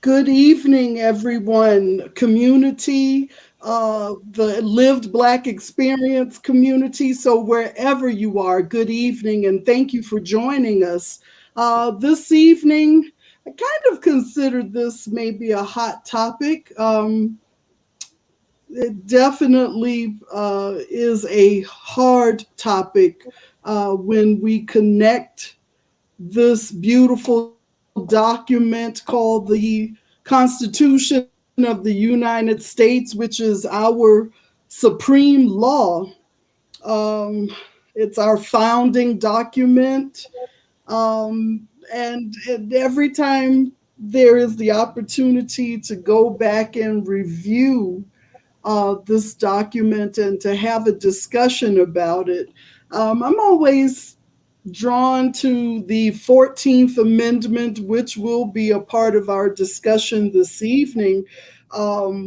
Good evening, everyone. Community, the lived Black experience community. So wherever you are, good evening, and thank you for joining us. This evening, I kind of considered this maybe a hot topic. It definitely is a hard topic when we connect this beautiful document called the Constitution of the United States, which is our supreme law. Um, it's our founding document. And every time there is the opportunity to go back and review this document and to have a discussion about it, I'm always drawn to the 14th Amendment, which will be a part of our discussion this evening,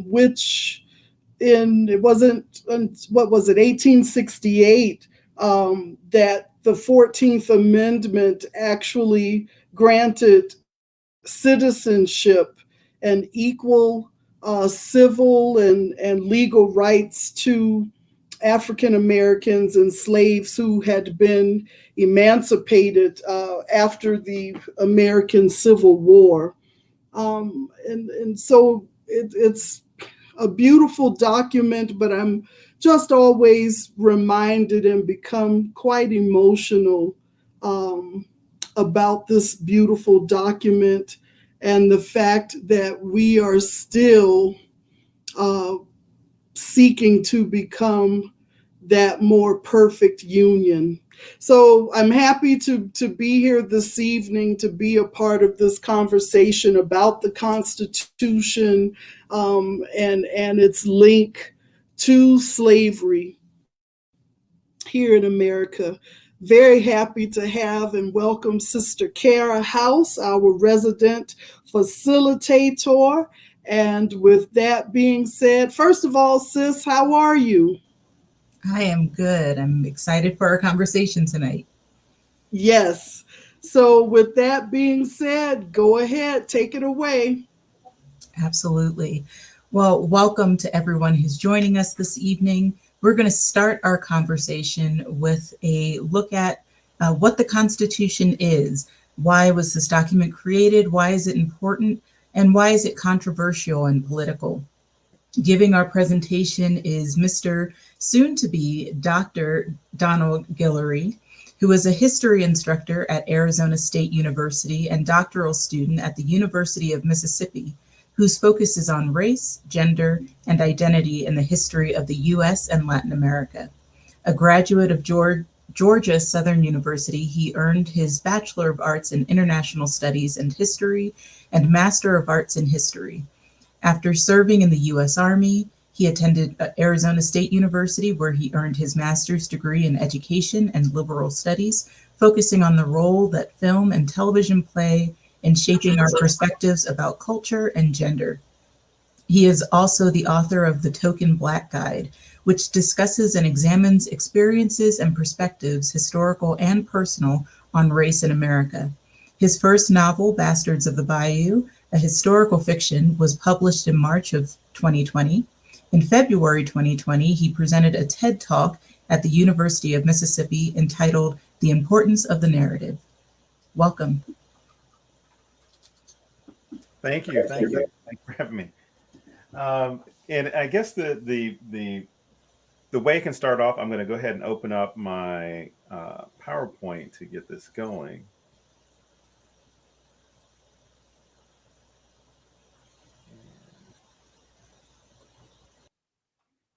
which it wasn't, what was it, 1868, that the 14th Amendment actually granted citizenship and equal civil and legal rights to African Americans and slaves who had been emancipated after the American Civil War. And so it's a beautiful document, but I'm just always reminded and become quite emotional um, about this beautiful document and the fact that we are still uh, seeking to become that more perfect union. So I'm happy to be here this evening to be a part of this conversation about the Constitution and its link to slavery here in America. Very happy to have and welcome Sister Kara House, our resident facilitator. And with that being said, first of all, sis, how are you? I am good. I'm excited for our conversation tonight. Yes. So, with that being said, go ahead, take it away. Absolutely. Well, welcome to everyone who's joining us this evening. We're going to start our conversation with a look at what the Constitution is. Why was this document created? Why is it important? And why is it controversial and political? Giving our presentation is Mr. soon to be Dr. Donald Giguere, who is a history instructor at Arizona State University and doctoral student at the University of Mississippi, whose focus is on race, gender, and identity in the history of the US and Latin America. A graduate of Georgia Southern University, he earned his Bachelor of Arts in International Studies and History and Master of Arts in History. After serving in the U.S. Army, he attended Arizona State University, where he earned his master's degree in education and liberal studies, focusing on the role that film and television play in shaping our perspectives about culture and gender. He is also the author of The Token Black Guide, which discusses and examines experiences and perspectives, historical and personal, on race in America. His first novel, Bastards of the Bayou, a historical fiction, was published in March of 2020. In February 2020, he presented a TED Talk at the University of Mississippi entitled The Importance of the Narrative. Welcome. Thank you. Thank you. Thanks for having me. And I guess the way I can start off, I'm going to go ahead and open up my PowerPoint to get this going.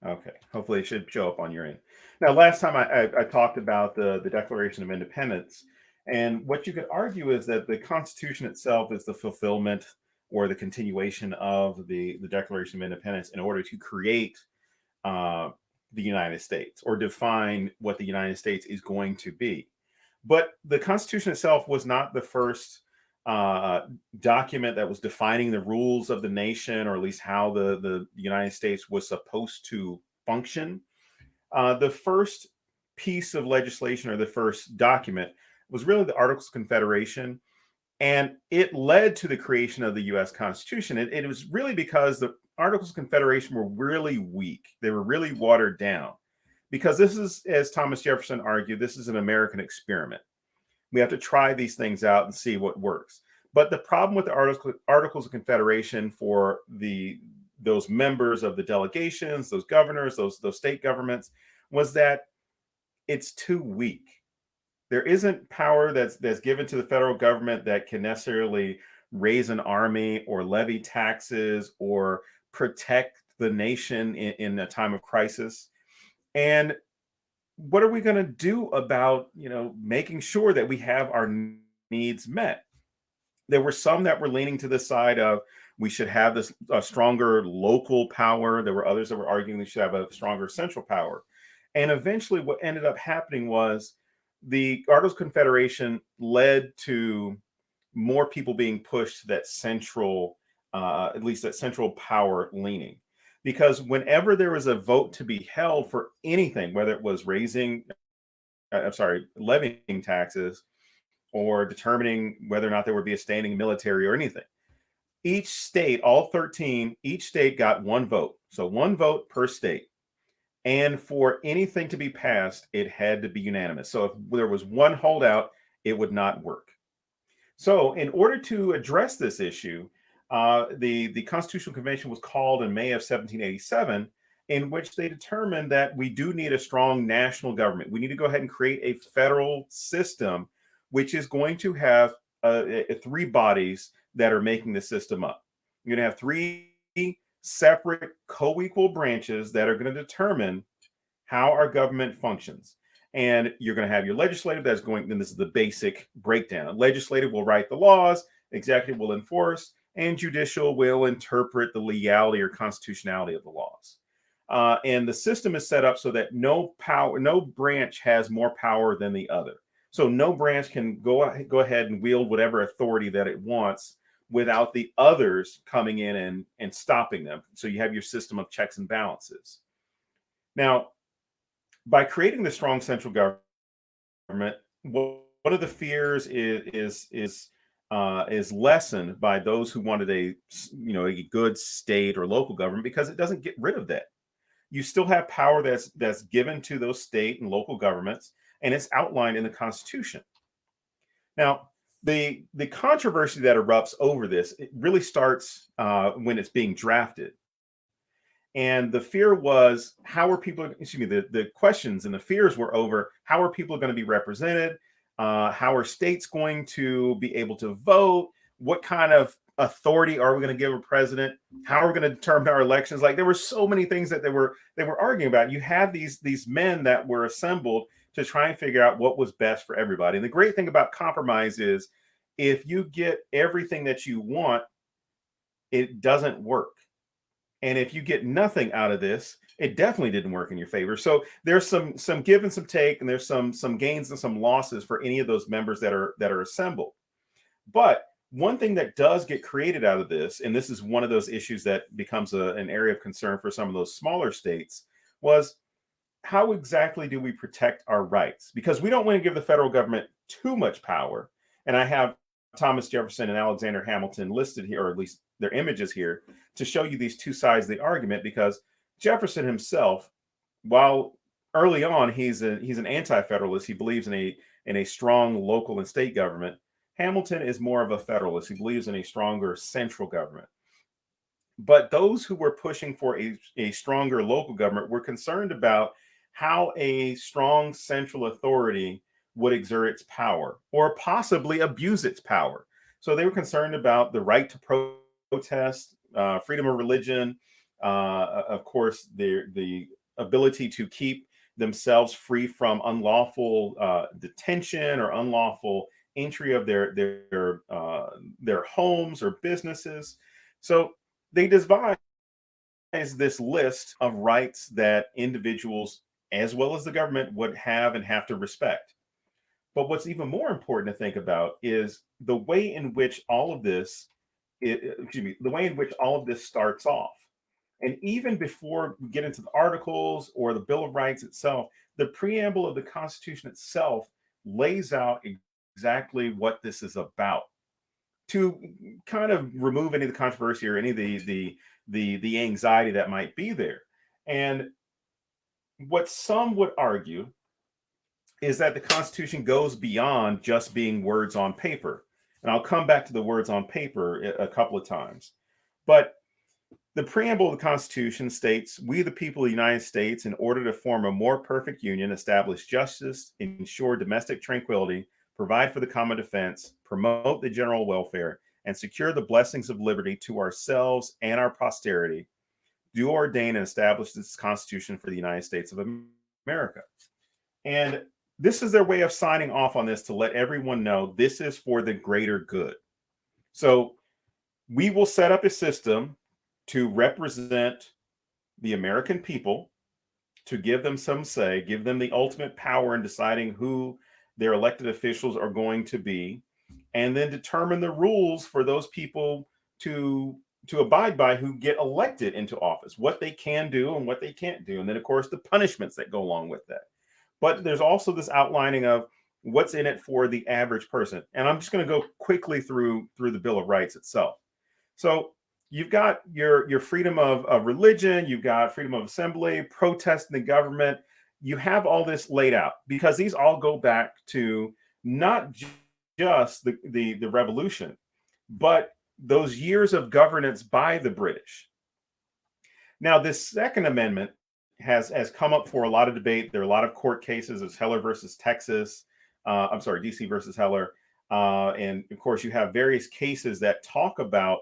Okay, hopefully it should show up on your end. Now, last time I talked about the Declaration of Independence, and what you could argue is that the Constitution itself is the fulfillment or the continuation of the Declaration of Independence in order to create the United States or define what the United States is going to be. But the Constitution itself was not the first document that was defining the rules of the nation, or at least how the United States was supposed to function. The first piece of legislation, or the first document, was really the Articles of Confederation. And it led to the creation of the US Constitution. It was really because the Articles of Confederation were really weak. They were really watered down. Because this is, as Thomas Jefferson argued, this is an American experiment. We have to try these things out and see what works. But the problem with the Articles of Confederation for those members of the delegations, those governors, those state governments, was that it's too weak. There isn't power that's given to the federal government that can necessarily raise an army or levy taxes or protect the nation in a time of crisis. And what are we going to do about, making sure that we have our needs met? There were some that were leaning to the side of we should have this stronger local power. There were others that were arguing we should have a stronger central power. And eventually what ended up happening was the Articles of Confederation led to more people being pushed to that central, at least that central power leaning. Because whenever there was a vote to be held for anything, whether it was levying taxes or determining whether or not there would be a standing military or anything, each state, all 13, each state got one vote. So one vote per state. And for anything to be passed, it had to be unanimous. So if there was one holdout, it would not work. So in order to address this issue, the Constitutional Convention was called in May of 1787, in which they determined that we do need a strong national government. We need to go ahead and create a federal system, which is going to have three bodies that are making the system up. You're going to have three separate co-equal branches that are going to determine how our government functions. And you're going to have your legislative that's going, and this is the basic breakdown. Legislative will write the laws, executive will enforce, and judicial will interpret the legality or constitutionality of the laws. And the system is set up so that no branch has more power than the other. So no branch can go ahead and wield whatever authority that it wants without the others coming in and stopping them. So you have your system of checks and balances. Now, by creating the strong central government, one of the fears is lessened by those who wanted a good state or local government, because it doesn't get rid of that. You still have power that's given to those state and local governments, and it's outlined in the Constitution. Now, the controversy that erupts over this, it really starts when it's being drafted. And the fear was, the questions and the fears were over how are people going to be represented? How are states going to be able to vote? What kind of authority are we going to give a president? How are we going to determine our elections? Like, there were so many things that they were arguing about. You have these men that were assembled to try and figure out what was best for everybody. And the great thing about compromise is if you get everything that you want, it doesn't work. And if you get nothing out of this, it definitely didn't work in your favor. So there's some give and some take, and there's some gains and some losses for any of those members that are assembled. But one thing that does get created out of this, and this is one of those issues that becomes an area of concern for some of those smaller states, was how exactly do we protect our rights? Because we don't want to give the federal government too much power. And I have Thomas Jefferson and Alexander Hamilton listed here, or at least their images here, to show you these two sides of the argument. Because Jefferson himself, while early on he's an anti-federalist, he believes in a strong local and state government. Hamilton is more of a federalist. He believes in a stronger central government. But those who were pushing for a stronger local government were concerned about how a strong central authority would exert its power or possibly abuse its power. So they were concerned about the right to protest, freedom of religion, of course, the ability to keep themselves free from unlawful detention or unlawful entry of their homes or businesses. So they devised this list of rights that individuals, as well as the government, would have and have to respect. But what's even more important to think about is the way in which all of this, starts off. And even before we get into the articles or the Bill of Rights itself, the preamble of the Constitution itself lays out exactly what this is about. to kind of remove any of the controversy or any of the anxiety that might be there. And what some would argue is that the Constitution goes beyond just being words on paper. And I'll come back to the words on paper a couple of times. But the preamble of the Constitution states, "We, the people of the United States, in order to form a more perfect union, establish justice, ensure domestic tranquility, provide for the common defense, promote the general welfare, and secure the blessings of liberty to ourselves and our posterity, do ordain and establish this Constitution for the United States of America." And this is their way of signing off on this to let everyone know this is for the greater good. So we will set up a system to represent the American people, to give them some say, give them the ultimate power in deciding who their elected officials are going to be, and then determine the rules for those people to abide by who get elected into office, what they can do and what they can't do. And then, of course, the punishments that go along with that. But there's also this outlining of what's in it for the average person. And I'm just going to go quickly through the Bill of Rights itself. So you've got your freedom of religion, you've got freedom of assembly, protesting the government. You have all this laid out because these all go back to not just the revolution, but those years of governance by the British. Now, this Second Amendment has come up for a lot of debate. There are a lot of court cases. There's Heller versus Texas. DC versus Heller. And of course, you have various cases that talk about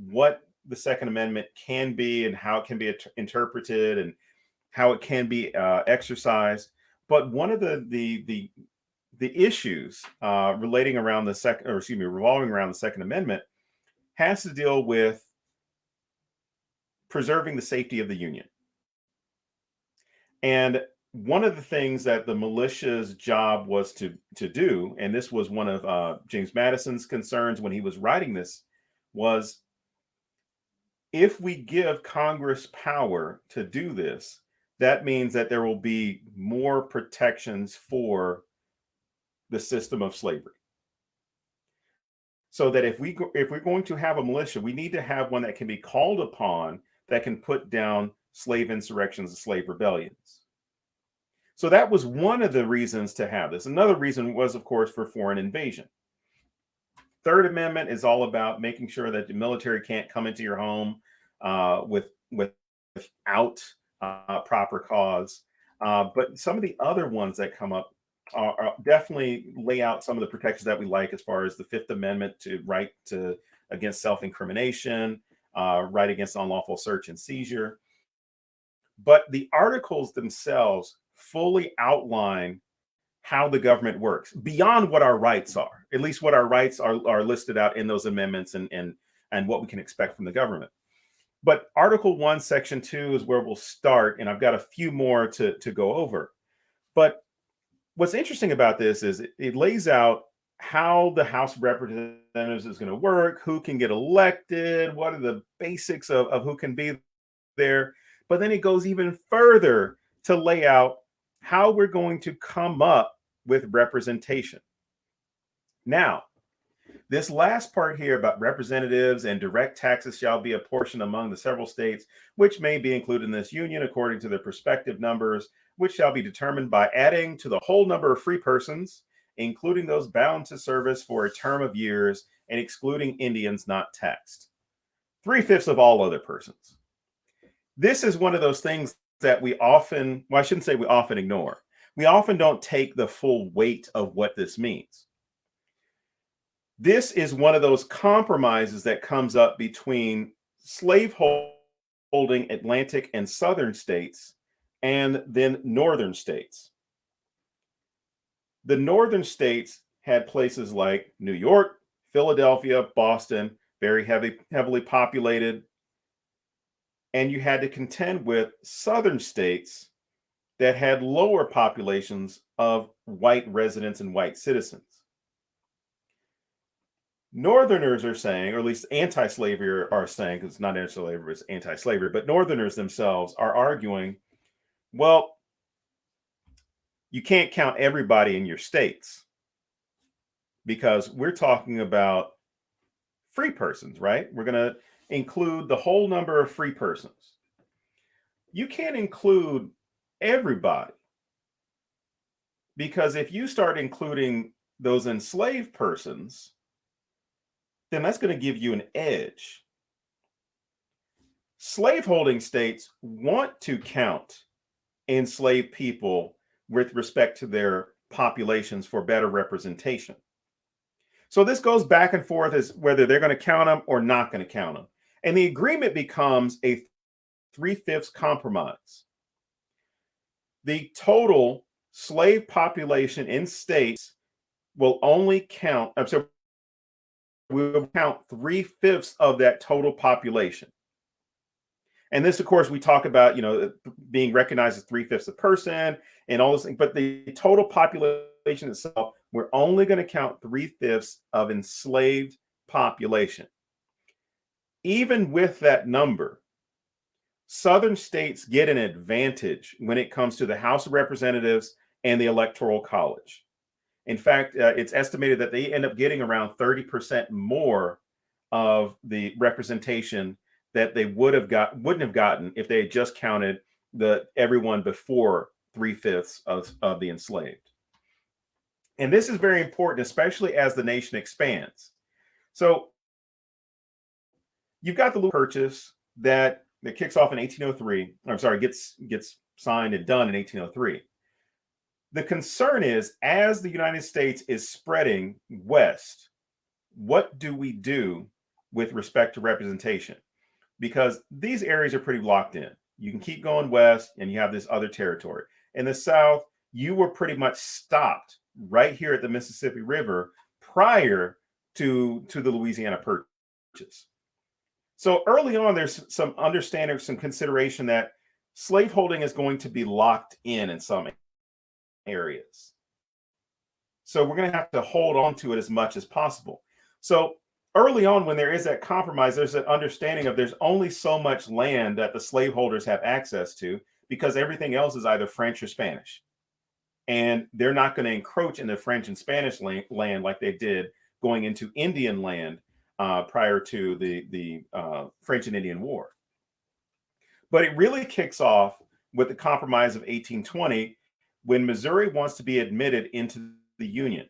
what the Second Amendment can be and how it can be interpreted and how it can be exercised. But one of the issues revolving around the Second Amendment has to deal with preserving the safety of the Union. And one of the things that the militia's job was to do, and this was one of James Madison's concerns when he was writing this, was if we give Congress power to do this, that means that there will be more protections for the system of slavery. So that if we're going to have a militia, we need to have one that can be called upon that can put down slave insurrections and slave rebellions. So that was one of the reasons to have this. Another reason was, of course, for foreign invasion. Third Amendment is all about making sure that the military can't come into your home without proper cause. But some of the other ones that come up are definitely lay out some of the protections that we like, as far as the Fifth Amendment to right to against self-incrimination, right against unlawful search and seizure. But the articles themselves fully outline how the government works beyond what our rights are, at least what our rights are listed out in those amendments and what we can expect from the government. But Article 1, Section 2 is where we'll start, and I've got a few more to go over. But what's interesting about this is it lays out how the House of Representatives is going to work, who can get elected, what are the basics of who can be there. But then it goes even further to lay out how we're going to come up with representation. Now, this last part here about representatives and direct taxes shall be apportioned among the several states, which may be included in this union according to their prospective numbers, which shall be determined by adding to the whole number of free persons, including those bound to service for a term of years, and excluding Indians not taxed. 3/5 of all other persons. This is one of those things that we often, well, I shouldn't say we often ignore. We often don't take the full weight of what this means. This is one of those compromises that comes up between slaveholding Atlantic and Southern states and then Northern states. The Northern states had places like New York, Philadelphia, Boston, very heavily populated. And you had to contend with Southern states that had lower populations of white residents and white citizens. Northerners are saying, or at least anti-slavery are saying, because it's not anti-slavery, it's anti-slavery, but Northerners themselves are arguing, well, you can't count everybody in your states because we're talking about free persons, right? We're going to include the whole number of free persons. You can't include everybody, because if you start including those enslaved persons, then that's going to give you an edge. Slaveholding states want to count enslaved people with respect to their populations for better representation. So this goes back and forth as whether they're going to count them or not going to count them. And the agreement becomes a 3/5 compromise. The total slave population in states will only count, we'll count 3/5 of that total population. And this, of course, we talk about, being recognized as 3/5 a person and all those things, but the total population itself, we're only going to count 3/5 of enslaved population. Even with that number, Southern states get an advantage when it comes to the House of Representatives and the Electoral College. In fact, it's estimated that they end up getting around 30% more of the representation that they wouldn't have gotten if they had just counted everyone before 3/5 of the enslaved. And this is very important, especially as the nation expands. So you've got the purchase that kicks off in 1803. I'm sorry, gets signed and done in 1803. The concern is, as the United States is spreading west, what do we do with respect to representation? Because these areas are pretty locked in. You can keep going west and you have this other territory. In the South, you were pretty much stopped right here at the Mississippi River prior to the Louisiana Purchase. So early on, there's some understanding, some consideration that slaveholding is going to be locked in some areas. So we're going to have to hold on to it as much as possible. So early on, when there is that compromise, there's an understanding of there's only so much land that the slaveholders have access to, because everything else is either French or Spanish. And they're not going to encroach in the French and Spanish land like they did going into Indian land prior to the French and Indian War. But it really kicks off with the Compromise of 1820, when Missouri wants to be admitted into the Union.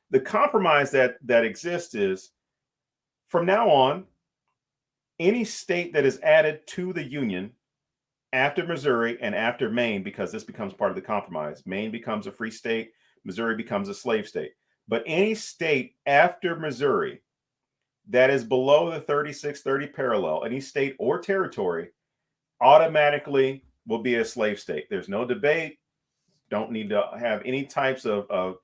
The compromise that exists is, from now on, any state that is added to the Union after Missouri and after Maine, because this becomes part of the compromise, Maine becomes a free state, Missouri becomes a slave state. But any state after Missouri that is below the 3630 parallel, any state or territory, automatically will be a slave state. There's no debate. Don't need to have any types of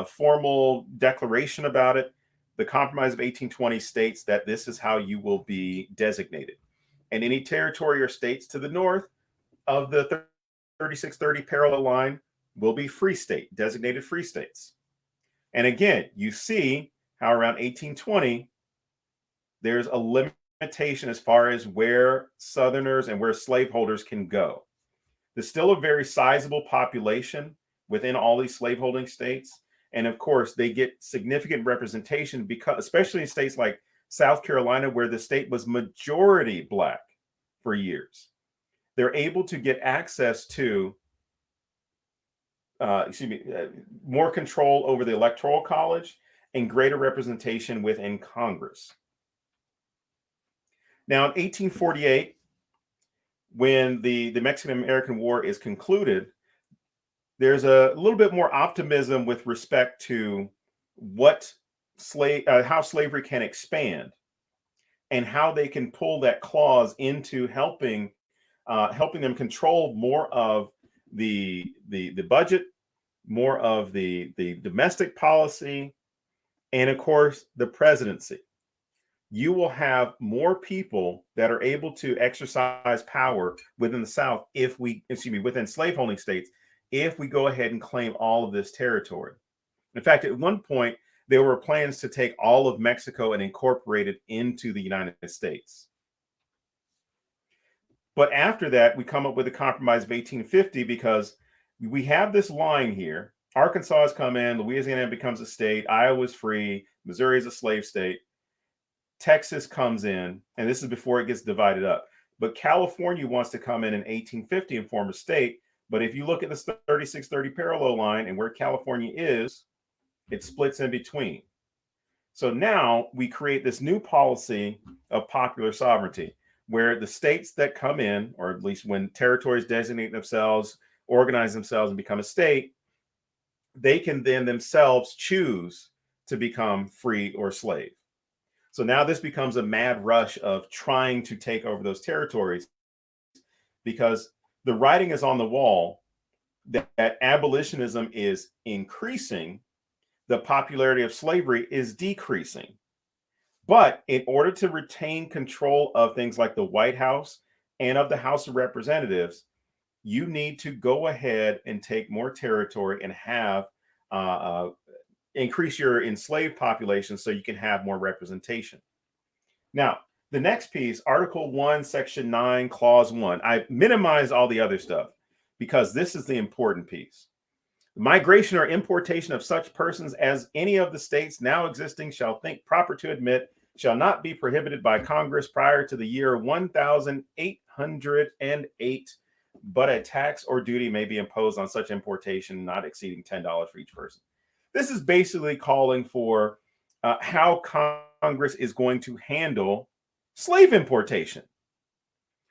formal declaration about it. The Compromise of 1820 states that this is how you will be designated. And any territory or states to the north of the 3630 parallel line will be free state, designated free states. And again, you see how around 1820, there's a limitation as far as where Southerners and where slaveholders can go. There's still a very sizable population within all these slaveholding states. And of course, they get significant representation, because, especially in states like South Carolina, where the state was majority Black for years, they're able to get access to, more control over the Electoral College and greater representation within Congress. Now, in 1848, when the Mexican-American War is concluded, there's a little bit more optimism with respect to how slavery can expand and how they can pull that clause into helping them control more of the budget, more of the domestic policy, and of course the presidency. You will have more people that are able to exercise power within the South within slaveholding states, if we go ahead and claim all of this territory. In fact, at one point, there were plans to take all of Mexico and incorporate it into the United States. But after that, we come up with the Compromise of 1850, because we have this line here. Arkansas has come in, Louisiana becomes a state, Iowa's free, Missouri is a slave state. Texas comes in, and this is before it gets divided up. But California wants to come in 1850 and form a state. But if you look at the 3630 parallel line and where California is, it splits in between. So now we create this new policy of popular sovereignty, where the states that come in, or at least when territories designate themselves, organize themselves, and become a state, they can then themselves choose to become free or slave. So now this becomes a mad rush of trying to take over those territories, because the writing is on the wall that abolitionism is increasing, the popularity of slavery is decreasing. But in order to retain control of things like the White House and of the House of Representatives, you need to go ahead and take more territory and have increase your enslaved population so you can have more representation. Now, the next piece, Article 1, Section 9, Clause 1. I minimized all the other stuff because this is the important piece. Migration or importation of such persons as any of the states now existing shall think proper to admit shall not be prohibited by Congress prior to the year 1808, but a tax or duty may be imposed on such importation not exceeding $10 for each person. This is basically calling for how Congress is going to handle slave importation,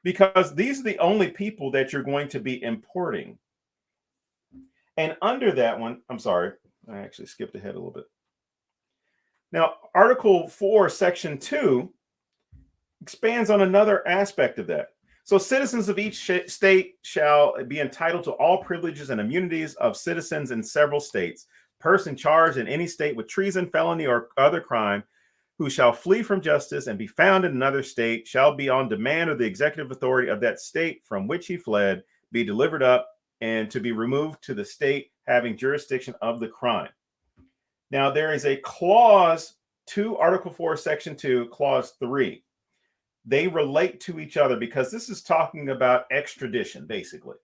because these are the only people that you're going to be importing. And under that one, I'm sorry, I actually skipped ahead a little bit. Now, Article 4, Section 2 expands on another aspect of that. So citizens of each state shall be entitled to all privileges and immunities of citizens in several states. Person charged in any state with treason, felony, or other crime, who shall flee from justice and be found in another state, shall be on demand of the executive authority of that state from which he fled, be delivered up, and to be removed to the state having jurisdiction of the crime. Now, there is a clause to Article 4, Section 2, Clause 3. They relate to each other because this is talking about extradition, basically.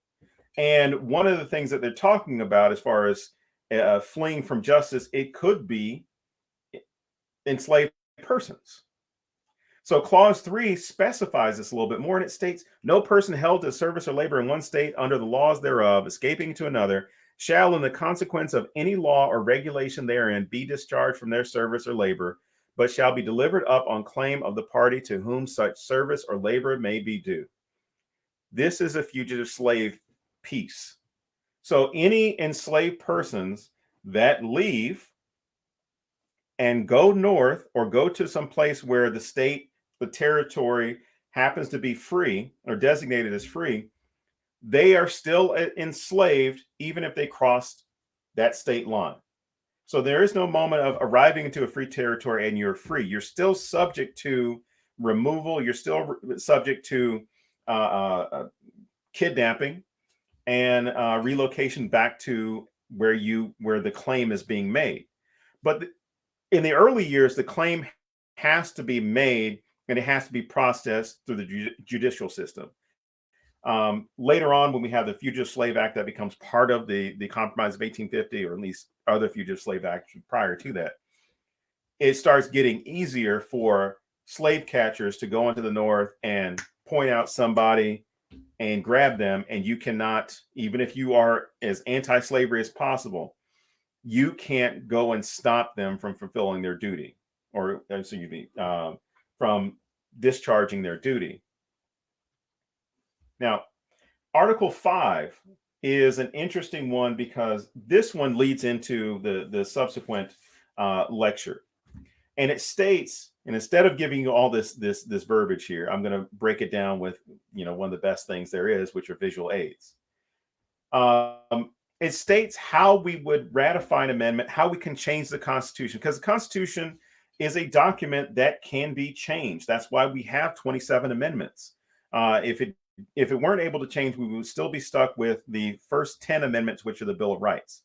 And one of the things that they're talking about as far as fleeing from justice, it could be enslaved persons. So Clause 3 specifies this a little bit more, and it states, no person held to service or labor in one state under the laws thereof, escaping to another, shall in the consequence of any law or regulation therein be discharged from their service or labor, but shall be delivered up on claim of the party to whom such service or labor may be due. This is a fugitive slave piece. So any enslaved persons that leave and go north or go to some place where the state, the territory happens to be free or designated as free, they are still enslaved even if they crossed that state line. So there is no moment of arriving into a free territory and you're free. You're still subject to removal. You're still subject to kidnapping and relocation back to where the claim is being made. But in the early years, the claim has to be made and it has to be processed through the judicial system. Later on, when we have the Fugitive Slave Act that becomes part of the Compromise of 1850, or at least other Fugitive Slave Acts prior to that, it starts getting easier for slave catchers to go into the North and point out somebody and grab them. And you cannot, even if you are as anti-slavery as possible, you can't go and stop them from fulfilling their duty, or from discharging their duty. Now, Article 5 is an interesting one because this one leads into the subsequent lecture. And it states, and instead of giving you all this verbiage here, I'm going to break it down with, one of the best things there is, which are visual aids. It states how we would ratify an amendment, how we can change the Constitution, because the Constitution is a document that can be changed. That's why we have 27 amendments. If it weren't able to change, we would still be stuck with the first 10 amendments, which are the Bill of Rights.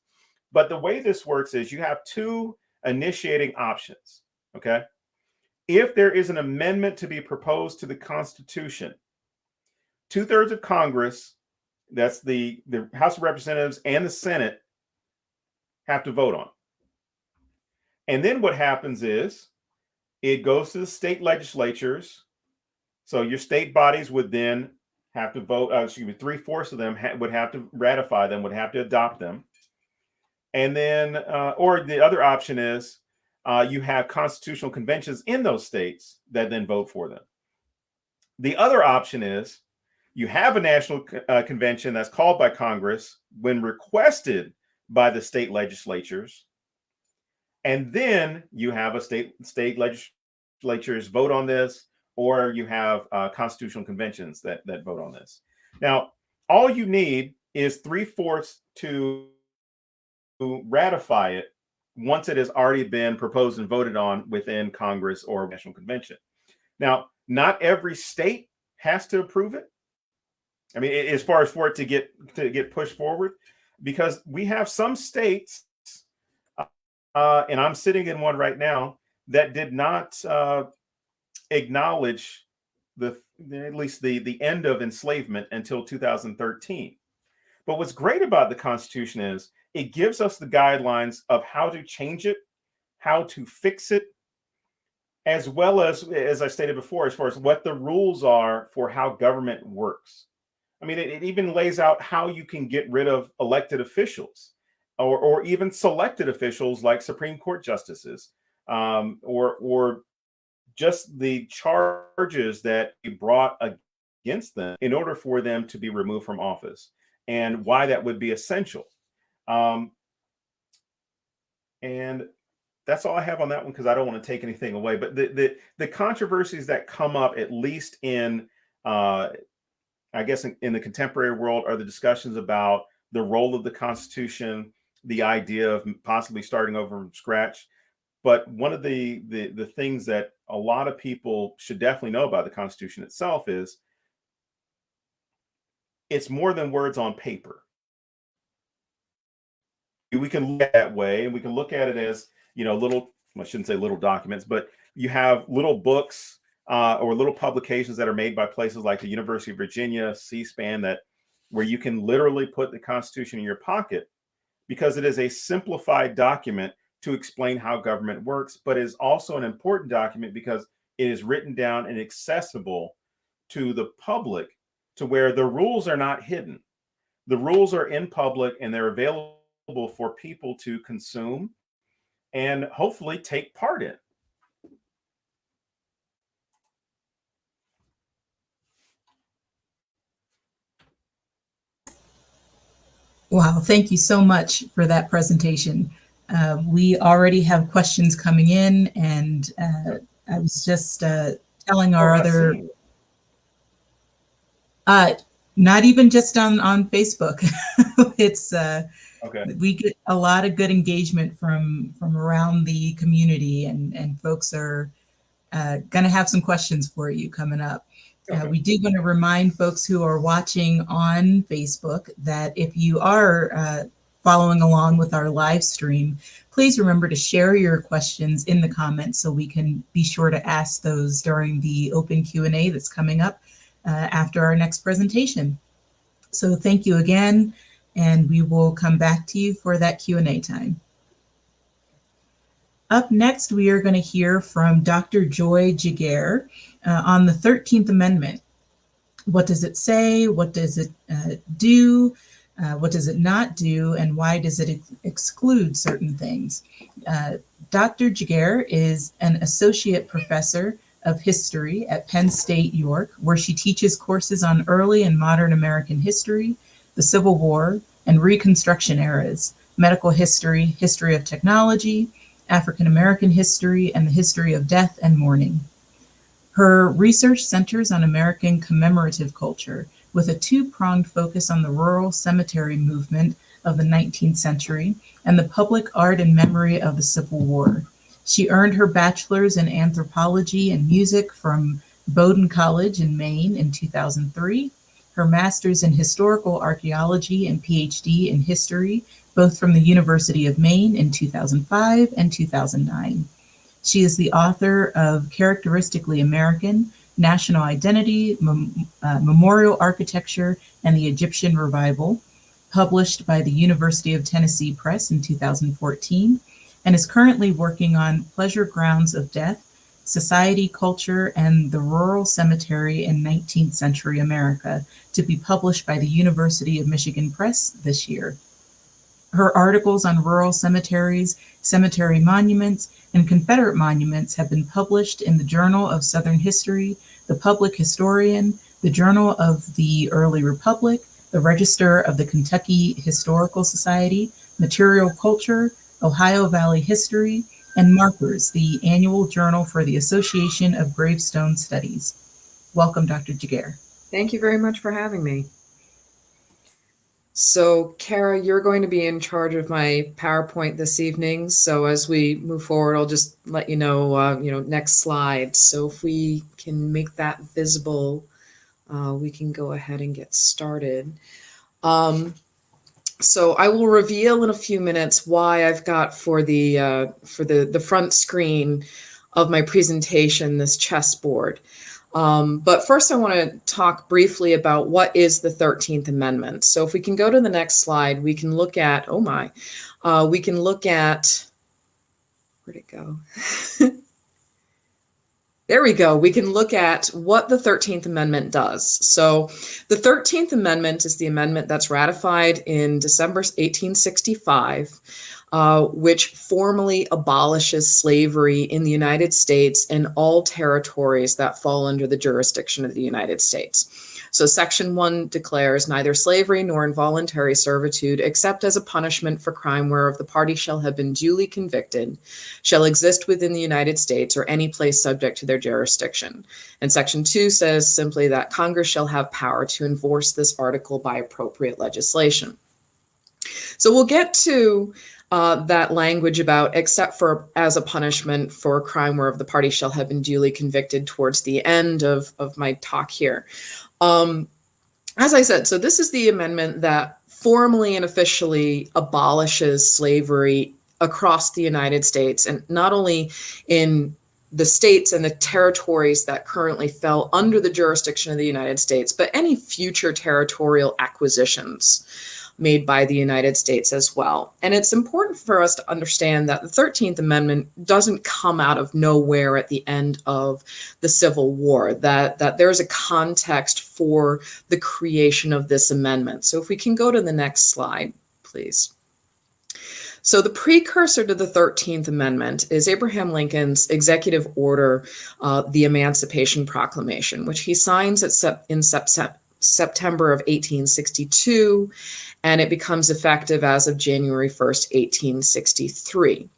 But the way this works is you have two initiating options, okay? If there is an amendment to be proposed to the Constitution, 2/3 of Congress, that's the House of Representatives and the Senate, have to vote on. And then what happens is it goes to the state legislatures. So your state bodies would then have to vote, 3/4 of them would have to ratify them, would have to adopt them. And then, or the other option is you have constitutional conventions in those states that then vote for them. The other option is you have a national convention that's called by Congress when requested by the state legislatures. And then you have a state legislatures vote on this, or you have constitutional conventions that vote on this. Now, all you need is 3/4 to ratify it once it has already been proposed and voted on within Congress or national convention. Now, not every state has to approve it. I mean, as far as for it to get pushed forward, because we have some states, and I'm sitting in one right now, that did not acknowledge at least the end of enslavement until 2013. But what's great about the Constitution is it gives us the guidelines of how to change it, how to fix it, as well as I stated before, as far as what the rules are for how government works. I mean, it even lays out how you can get rid of elected officials or even selected officials like Supreme Court justices, or just the charges that be brought against them in order for them to be removed from office, and why that would be essential. And that's all I have on that one, because I don't want to take anything away. But the controversies that come up, at least in I guess in the contemporary world, are the discussions about the role of the Constitution, the idea of possibly starting over from scratch. But one of the things that a lot of people should definitely know about the Constitution itself is it's more than words on paper. We can look at it that way, and we can look at it as, little, I shouldn't say little documents, but you have little books or little publications that are made by places like the University of Virginia, C-SPAN, where you can literally put the Constitution in your pocket, because it is a simplified document to explain how government works, but is also an important document because it is written down and accessible to the public, to where the rules are not hidden. The rules are in public and they're available for people to consume and hopefully take part in. Wow, thank you so much for that presentation. We already have questions coming in, and I was just telling our other, not even just on Facebook. It's Okay. We get a lot of good engagement from around the community, and folks are going to have some questions for you coming up. Okay. We do want to remind folks who are watching on Facebook that if you are following along with our live stream, please remember to share your questions in the comments so we can be sure to ask those during the open Q&A that's coming up after our next presentation. So thank you again, and we will come back to you for that Q&A time. Up next, we are going to hear from Dr. Joy Giguere on the 13th Amendment. What does it say? What does it do? What does it not do? And why does it exclude certain things? Dr. Giguere is an associate professor of history at Penn State York, where she teaches courses on early and modern American history, the Civil War and Reconstruction eras, medical history, history of technology, African American history, and the history of death and mourning. Her research centers on American commemorative culture, with a two-pronged focus on the rural cemetery movement of the 19th century and the public art and memory of the Civil War. She earned her bachelor's in anthropology and music from Bowdoin College in Maine in 2003, her master's in historical archaeology and PhD in history, both from the University of Maine in 2005 and 2009. She is the author of Characteristically American, National Identity, Memorial Architecture, and the Egyptian Revival, published by the University of Tennessee Press in 2014, and is currently working on Pleasure Grounds of Death, Society, Culture, and the Rural Cemetery in 19th-Century America, to be published by the University of Michigan Press this year. Her articles on rural cemeteries, cemetery monuments, and Confederate monuments have been published in the Journal of Southern History, the Public Historian, the Journal of the Early Republic, the Register of the Kentucky Historical Society, Material Culture, Ohio Valley History, and Markers, the annual journal for the Association of Gravestone Studies. Welcome, Dr. Giguere. Thank you very much for having me. So, Kara, you're going to be in charge of my PowerPoint this evening. So as we move forward, I'll just let you know, next slide. So if we can make that visible, we can go ahead and get started. So I will reveal in a few minutes why I've got for the front screen of my presentation this chessboard. But first I want to talk briefly about what is the 13th Amendment. So if we can go to the next slide, we can look at, we can look at, where'd it go? There we go. We can look at what the 13th Amendment does. So the 13th Amendment is the amendment that's ratified in December 1865, which formally abolishes slavery in the United States and all territories that fall under the jurisdiction of the United States. So Section 1 declares neither slavery nor involuntary servitude, except as a punishment for crime whereof the party shall have been duly convicted, shall exist within the United States or any place subject to their jurisdiction. And Section 2 says simply that Congress shall have power to enforce this article by appropriate legislation. So we'll get to that language about except for as a punishment for a crime whereof the party shall have been duly convicted towards the end of my talk here. As I said, so this is the amendment that formally and officially abolishes slavery across the United States, and not only in the states and the territories that currently fell under the jurisdiction of the United States, but any future territorial acquisitions made by the United States as well. And it's important for us to understand that the 13th Amendment doesn't come out of nowhere at the end of the Civil War, that there's a context for the creation of this amendment. So if we can go to the next slide, please. So the precursor to the 13th Amendment is Abraham Lincoln's executive order, the Emancipation Proclamation, which he signs in September of 1862, and it becomes effective as of January 1st, 1863.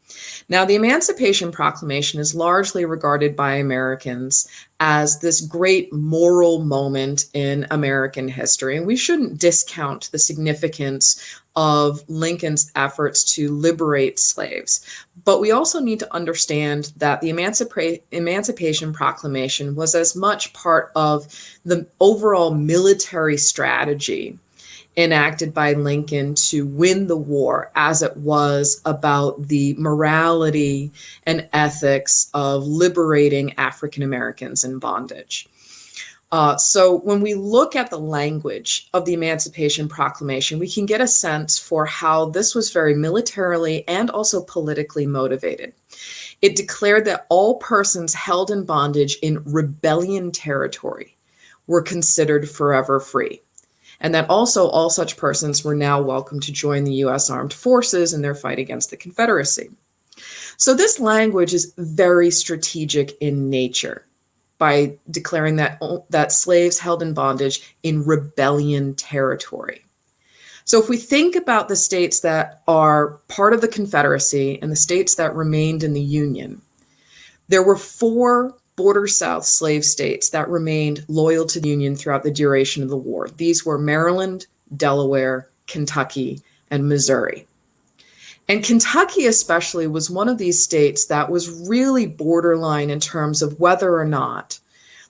Now, the Emancipation Proclamation is largely regarded by Americans as this great moral moment in American history, and we shouldn't discount the significance of Lincoln's efforts to liberate slaves. But we also need to understand that the Emancipation Proclamation was as much part of the overall military strategy enacted by Lincoln to win the war as it was about the morality and ethics of liberating African Americans in bondage. So when we look at the language of the Emancipation Proclamation, we can get a sense for how this was very militarily and also politically motivated. It declared that all persons held in bondage in rebellion territory were considered forever free, and that also all such persons were now welcome to join the U.S. Armed Forces in their fight against the Confederacy. So this language is very strategic in nature, by declaring that slaves held in bondage in rebellion territory. So if we think about the states that are part of the Confederacy and the states that remained in the Union, there were 4 border South slave states that remained loyal to the Union throughout the duration of the war. These were Maryland, Delaware, Kentucky, and Missouri. And Kentucky especially was one of these states that was really borderline in terms of whether or not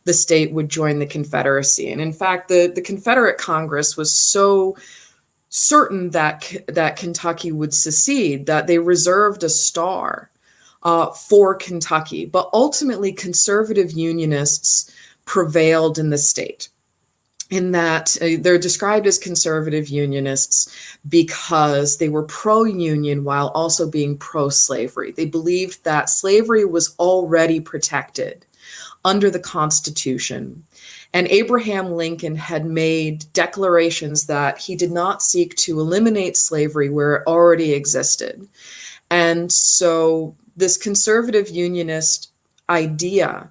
the state would join the Confederacy. And in fact, the Confederate Congress was so certain that Kentucky would secede that they reserved a star for Kentucky. But ultimately, conservative Unionists prevailed in the state. in that they're described as conservative unionists because they were pro-union while also being pro-slavery. They believed that slavery was already protected under the Constitution. And Abraham Lincoln had made declarations that he did not seek to eliminate slavery where it already existed. And so this conservative unionist idea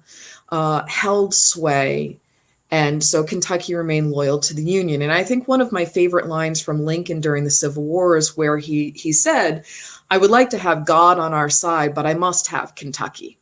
held sway. And so Kentucky remained loyal to the Union. And I think one of my favorite lines from Lincoln during the Civil War is where he said, "I would like to have God on our side, but I must have Kentucky."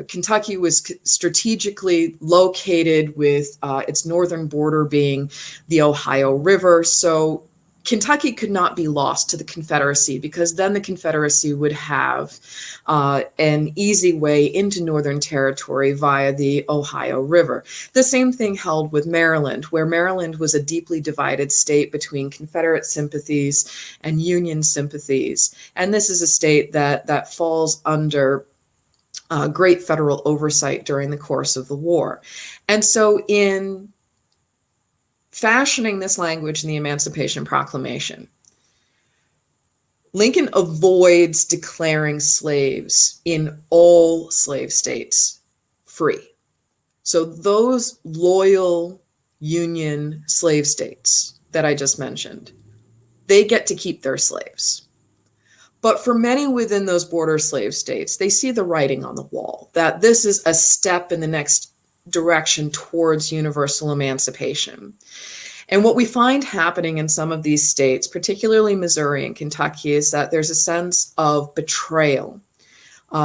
Kentucky was strategically located with its northern border being the Ohio River. So Kentucky could not be lost to the Confederacy, because then the Confederacy would have an easy way into Northern Territory via the Ohio River. The same thing held with Maryland, where Maryland was a deeply divided state between Confederate sympathies and Union sympathies. And this is a state that falls under great federal oversight during the course of the war. And so in fashioning this language in the Emancipation Proclamation, Lincoln avoids declaring slaves in all slave states free. So those loyal Union slave states that I just mentioned, they get to keep their slaves. But for many within those border slave states, they see the writing on the wall, that this is a step in the next direction towards universal emancipation. And what we find happening in some of these states, particularly Missouri and Kentucky, is that there's a sense of betrayal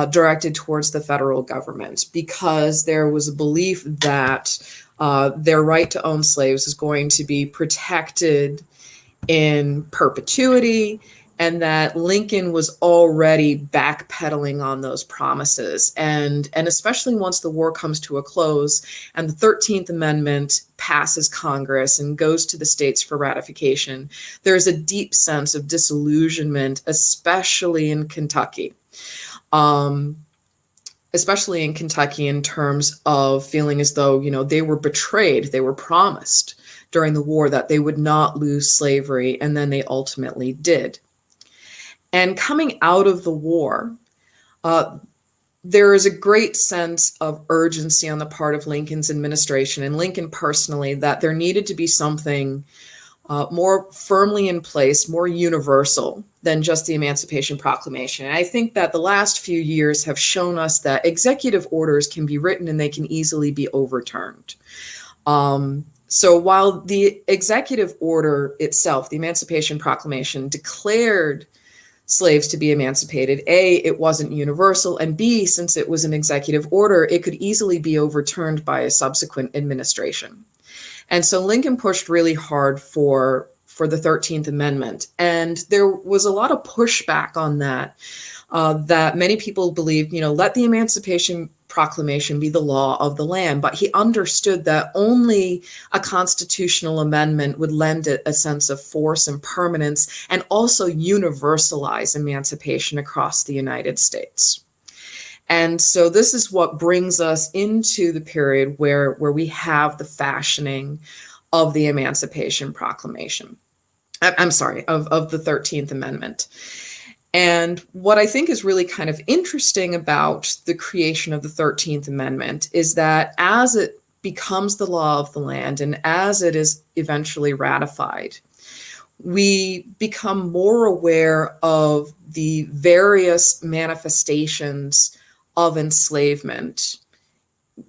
directed towards the federal government, because there was a belief that their right to own slaves is going to be protected in perpetuity, and that Lincoln was already backpedaling on those promises. And especially once the war comes to a close and the 13th Amendment passes Congress and goes to the states for ratification, there's a deep sense of disillusionment, especially in Kentucky. Especially in Kentucky, in terms of feeling as though, they were betrayed, they were promised during the war that they would not lose slavery, and then they ultimately did. And coming out of the war, there is a great sense of urgency on the part of Lincoln's administration and Lincoln personally, that there needed to be something more firmly in place, more universal than just the Emancipation Proclamation. And I think that the last few years have shown us that executive orders can be written and they can easily be overturned. So while the executive order itself, the Emancipation Proclamation, declared slaves to be emancipated, A, it wasn't universal, and B, since it was an executive order, it could easily be overturned by a subsequent administration. And so Lincoln pushed really hard for the 13th Amendment. And there was a lot of pushback on that, that many people believed, let the Emancipation Proclamation be the law of the land. But he understood that only a constitutional amendment would lend it a sense of force and permanence, and also universalize emancipation across the United States. And so this is what brings us into the period where we have the fashioning of the Emancipation Proclamation. I'm sorry, of the 13th Amendment. And what I think is really kind of interesting about the creation of the 13th Amendment is that as it becomes the law of the land and as it is eventually ratified, we become more aware of the various manifestations of enslavement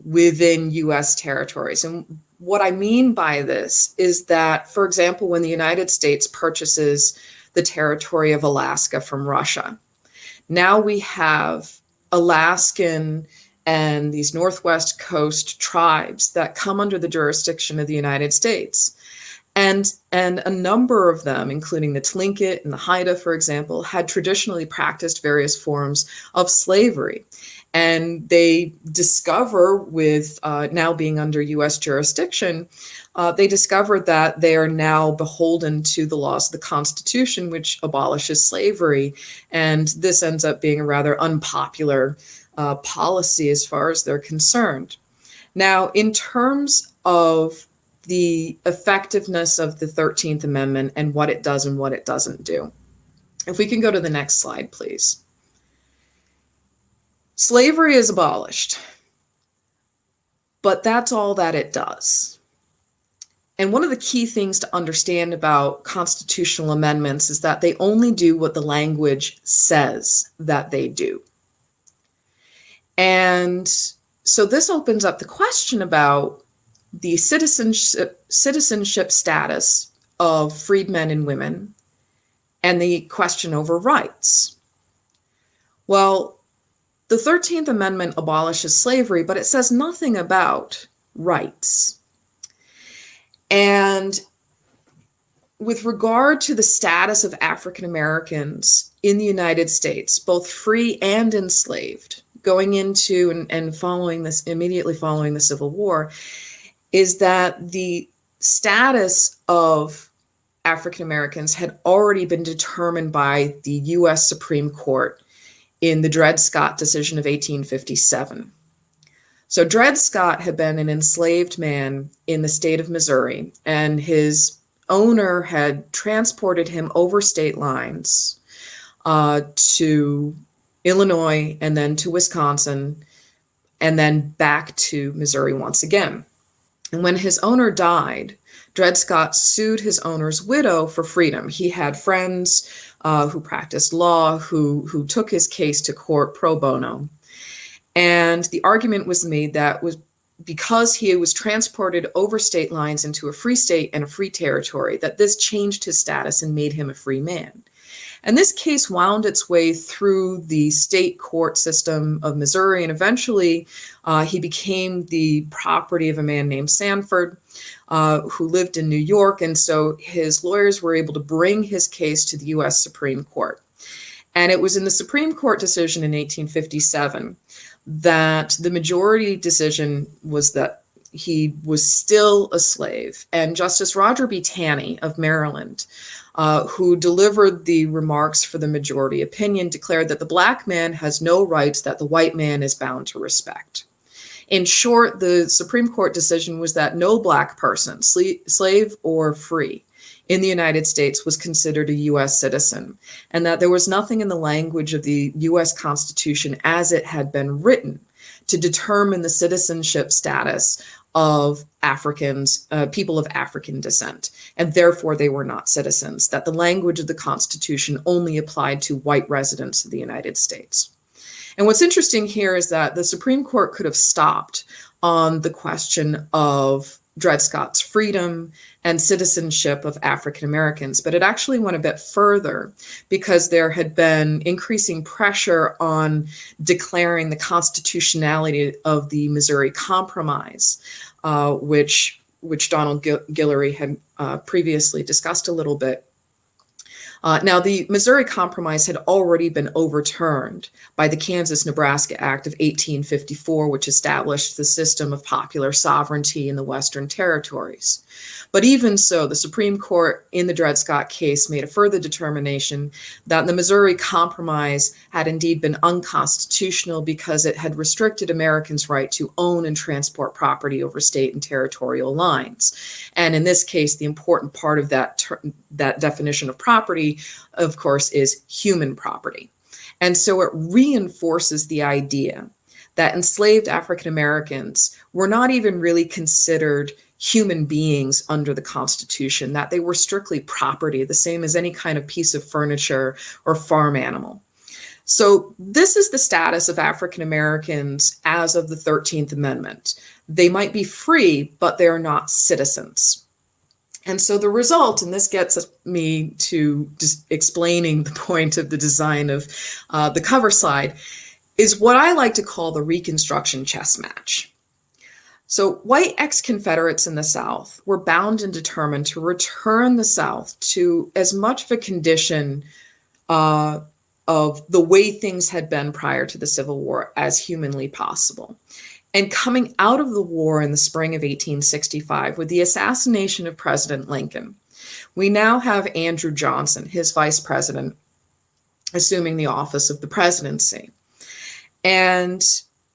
within U.S. territories. And what I mean by this is that, for example, when the United States purchases the territory of Alaska from Russia, now we have Alaskan and these Northwest Coast tribes that come under the jurisdiction of the United States. And a number of them, including the Tlingit and the Haida, for example, had traditionally practiced various forms of slavery. And they discover, with now being under U.S. jurisdiction, they discovered that they are now beholden to the laws of the Constitution, which abolishes slavery. And this ends up being a rather unpopular policy as far as they're concerned. Now, in terms of the effectiveness of the 13th Amendment and what it does and what it doesn't do. If we can go to the next slide, please. Slavery is abolished, but that's all that it does. And one of the key things to understand about constitutional amendments is that they only do what the language says that they do. And so this opens up the question about the citizenship status of freedmen and women and the question over rights. Well, the 13th Amendment abolishes slavery, but it says nothing about rights. And with regard to the status of African Americans in the United States, both free and enslaved, going into and following this, immediately following the Civil War, is that the status of African Americans had already been determined by the U.S. Supreme Court in the Dred Scott decision of 1857. So Dred Scott had been an enslaved man in the state of Missouri, and his owner had transported him over state lines to Illinois and then to Wisconsin and then back to Missouri once again. And when his owner died, Dred Scott sued his owner's widow for freedom. He had friends who practiced law who took his case to court pro bono. And the argument was made that was because he was transported over state lines into a free state and a free territory, that this changed his status and made him a free man. And this case wound its way through the state court system of Missouri, and eventually he became the property of a man named Sanford, who lived in New York. And so his lawyers were able to bring his case to the U.S. Supreme Court. And it was in the Supreme Court decision in 1857 that the majority decision was that he was still a slave. And Justice Roger B. Taney of Maryland, who delivered the remarks for the majority opinion, declared that the Black man has no rights that the white man is bound to respect. In short, the Supreme Court decision was that no Black person, slave or free, in the United States was considered a U.S. citizen, and that there was nothing in the language of the U.S. Constitution as it had been written to determine the citizenship status of Africans, people of African descent, and therefore they were not citizens, that the language of the Constitution only applied to white residents of the United States. And what's interesting here is that the Supreme Court could have stopped on the question of Dred Scott's freedom and citizenship of African Americans, but it actually went a bit further because there had been increasing pressure on declaring the constitutionality of the Missouri Compromise, which Donald Giguere had previously discussed a little bit. Now, the Missouri Compromise had already been overturned by the Kansas-Nebraska Act of 1854, which established the system of popular sovereignty in the Western Territories. But even so, the Supreme Court in the Dred Scott case made a further determination that the Missouri Compromise had indeed been unconstitutional because it had restricted Americans' right to own and transport property over state and territorial lines. And in this case, the important part of that definition of property, of course, is human property. And so it reinforces the idea that enslaved African Americans were not even really considered human beings under the Constitution, that they were strictly property, the same as any kind of piece of furniture or farm animal. So this is the status of African Americans as of the 13th Amendment. They might be free, but they're not citizens. And so the result, and this gets me to just explaining the point of the design of the cover slide, is what I like to call the Reconstruction chess match. So white ex-Confederates in the South were bound and determined to return the South to as much of a condition of the way things had been prior to the Civil War as humanly possible. And coming out of the war in the spring of 1865, with the assassination of President Lincoln, we now have Andrew Johnson, his vice president, assuming the office of the presidency. And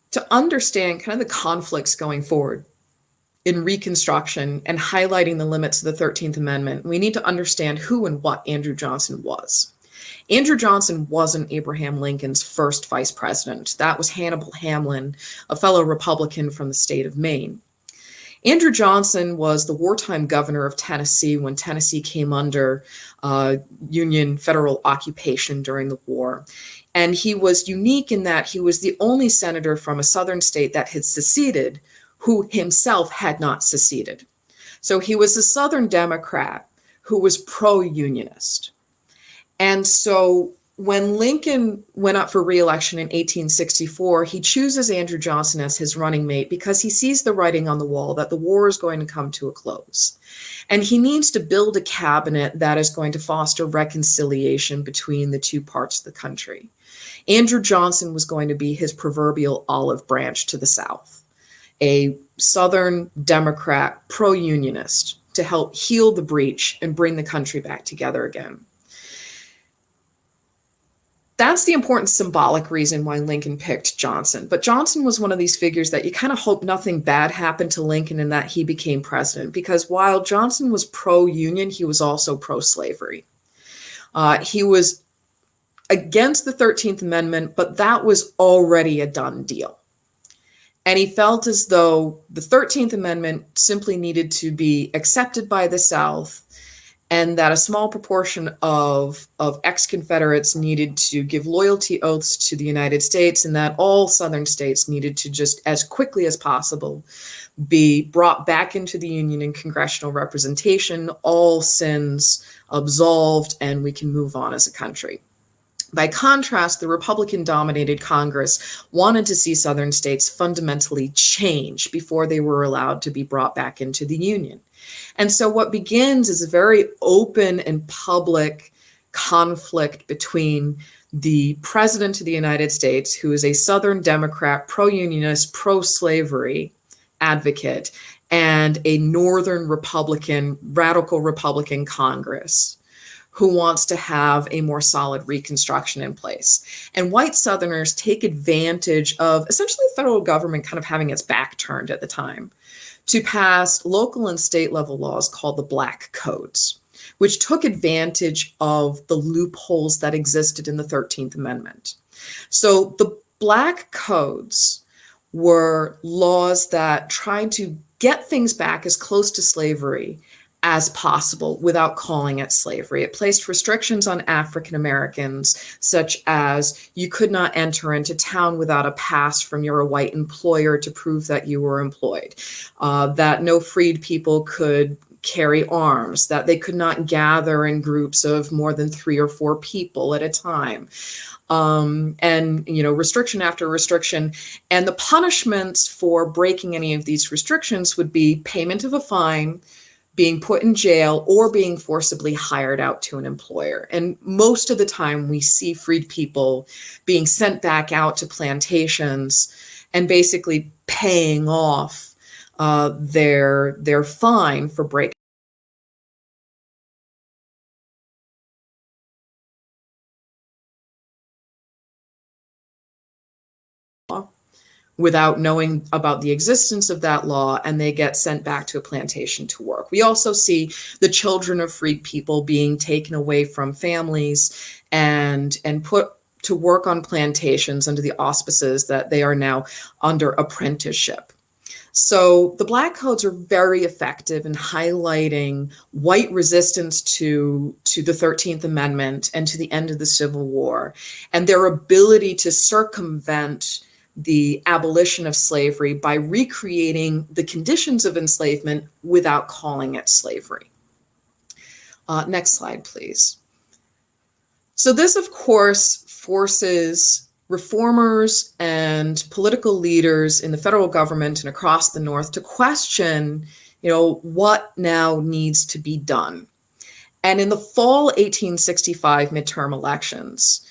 to understand kind of the conflicts going forward, in Reconstruction and highlighting the limits of the 13th Amendment, we need to understand who and what Andrew Johnson was. Andrew Johnson wasn't Abraham Lincoln's first vice president. That was Hannibal Hamlin, a fellow Republican from the state of Maine. Andrew Johnson was the wartime governor of Tennessee when Tennessee came under Union federal occupation during the war. And he was unique in that he was the only senator from a southern state that had seceded who himself had not seceded. So he was a Southern Democrat who was pro-unionist. And so when Lincoln went up for re-election in 1864, he chooses Andrew Johnson as his running mate because he sees the writing on the wall that the war is going to come to a close. And he needs to build a cabinet that is going to foster reconciliation between the two parts of the country. Andrew Johnson was going to be his proverbial olive branch to the South, a Southern Democrat, pro-unionist, to help heal the breach and bring the country back together again. That's the important symbolic reason why Lincoln picked Johnson. But Johnson was one of these figures that you kind of hope nothing bad happened to Lincoln and that he became president, because while Johnson was pro-union, he was also pro-slavery. He was against the 13th Amendment, but that was already a done deal. And he felt as though the 13th Amendment simply needed to be accepted by the South, and that a small proportion of ex-Confederates needed to give loyalty oaths to the United States, and that all Southern states needed to just as quickly as possible be brought back into the Union and congressional representation, all sins absolved, and we can move on as a country. By contrast, the Republican-dominated Congress wanted to see Southern states fundamentally change before they were allowed to be brought back into the Union. And so what begins is a very open and public conflict between the President of the United States, who is a Southern Democrat, pro-unionist, pro-slavery advocate, and a Northern Republican, radical Republican Congress, who wants to have a more solid Reconstruction in place. And white Southerners take advantage of essentially the federal government kind of having its back turned at the time to pass local and state level laws called the Black Codes, which took advantage of the loopholes that existed in the 13th Amendment. So the Black Codes were laws that tried to get things back as close to slavery as possible without calling it slavery. It placed restrictions on African Americans, such as you could not enter into town without a pass from your white employer to prove that you were employed, that no freed people could carry arms, that they could not gather in groups of more than 3 or 4 people at a time. And, restriction after restriction. And the punishments for breaking any of these restrictions would be payment of a fine, being put in jail, or being forcibly hired out to an employer. And most of the time we see freed people being sent back out to plantations and basically paying off their fine for breaking without knowing about the existence of that law, and they get sent back to a plantation to work. We also see the children of freed people being taken away from families and put to work on plantations under the auspices that they are now under apprenticeship. So the Black Codes are very effective in highlighting white resistance to the 13th Amendment and to the end of the Civil War, and their ability to circumvent the abolition of slavery by recreating the conditions of enslavement without calling it slavery. Next slide, please. So this, of course, forces reformers and political leaders in the federal government and across the North to question, what now needs to be done. And in the fall 1865 midterm elections,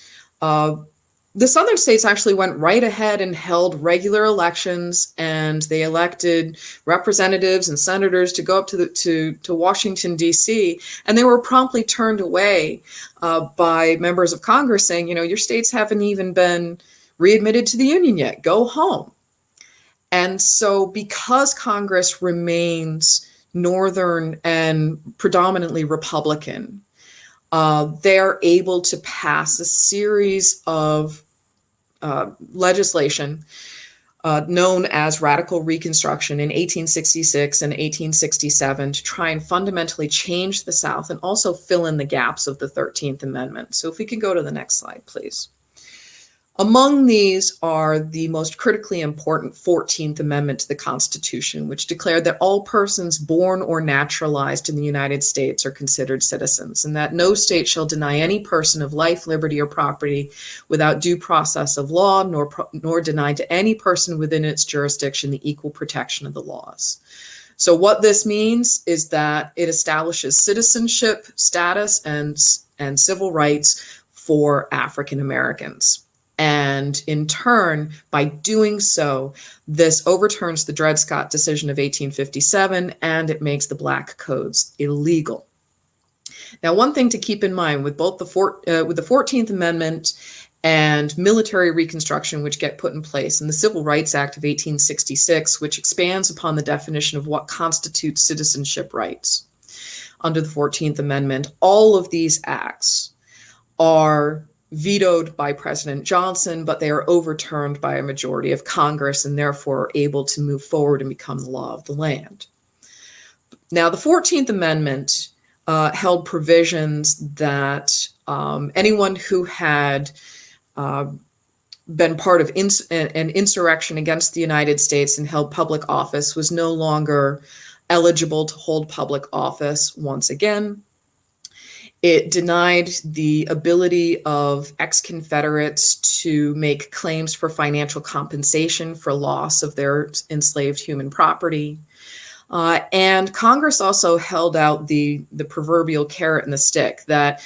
the Southern states actually went right ahead and held regular elections, and they elected representatives and senators to go up to Washington, D.C., and they were promptly turned away by members of Congress saying, your states haven't even been readmitted to the Union yet, go home. And so because Congress remains Northern and predominantly Republican, they're able to pass a series of legislation known as Radical Reconstruction in 1866 and 1867 to try and fundamentally change the South and also fill in the gaps of the 13th Amendment. So if we can go to the next slide, please. Among these are the most critically important 14th Amendment to the Constitution, which declared that all persons born or naturalized in the United States are considered citizens, and that no state shall deny any person of life, liberty, or property without due process of law, nor deny to any person within its jurisdiction the equal protection of the laws. So what this means is that it establishes citizenship status and civil rights for African Americans. And in turn, by doing so, this overturns the Dred Scott decision of 1857, and it makes the Black codes illegal. Now, one thing to keep in mind with both the 14th Amendment and military Reconstruction, which get put in place, and the Civil Rights Act of 1866, which expands upon the definition of what constitutes citizenship rights under the 14th Amendment, all of these acts are vetoed by President Johnson, but they are overturned by a majority of Congress and therefore are able to move forward and become the law of the land. Now, the 14th Amendment held provisions that anyone who had been part of an insurrection against the United States and held public office was no longer eligible to hold public office once again. It denied the ability of ex-Confederates to make claims for financial compensation for loss of their enslaved human property. And Congress also held out the proverbial carrot and the stick that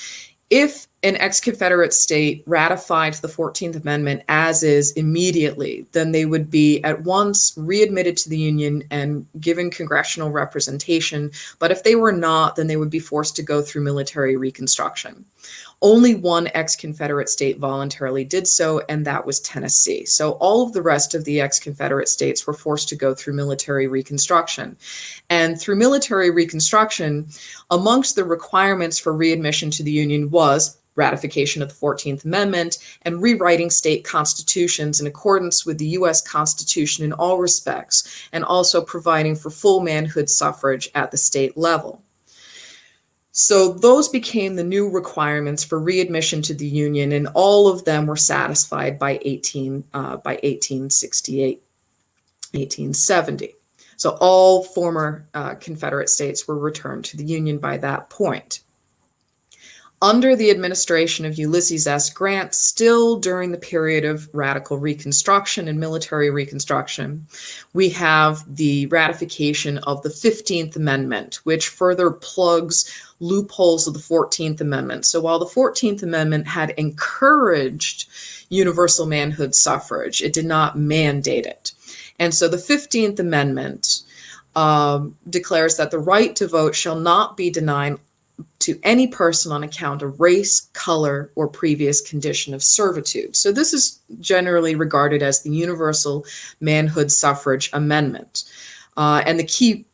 if an ex-Confederate state ratified the 14th Amendment as is immediately, then they would be at once readmitted to the Union and given congressional representation. But if they were not, then they would be forced to go through military Reconstruction. Only one ex-Confederate state voluntarily did so, and that was Tennessee. So all of the rest of the ex-Confederate states were forced to go through military Reconstruction. And through military Reconstruction, amongst the requirements for readmission to the Union was ratification of the 14th Amendment and rewriting state constitutions in accordance with the U.S. Constitution in all respects, and also providing for full manhood suffrage at the state level. So those became the new requirements for readmission to the Union, and all of them were satisfied by 1868, 1870. So all former Confederate states were returned to the Union by that point. Under the administration of Ulysses S. Grant, still during the period of radical Reconstruction and military Reconstruction, we have the ratification of the 15th Amendment, which further plugs loopholes of the 14th Amendment. So while the 14th Amendment had encouraged universal manhood suffrage, it did not mandate it. And so the 15th Amendment declares that the right to vote shall not be denied to any person on account of race, color, or previous condition of servitude. So this is generally regarded as the Universal Manhood Suffrage Amendment. And the key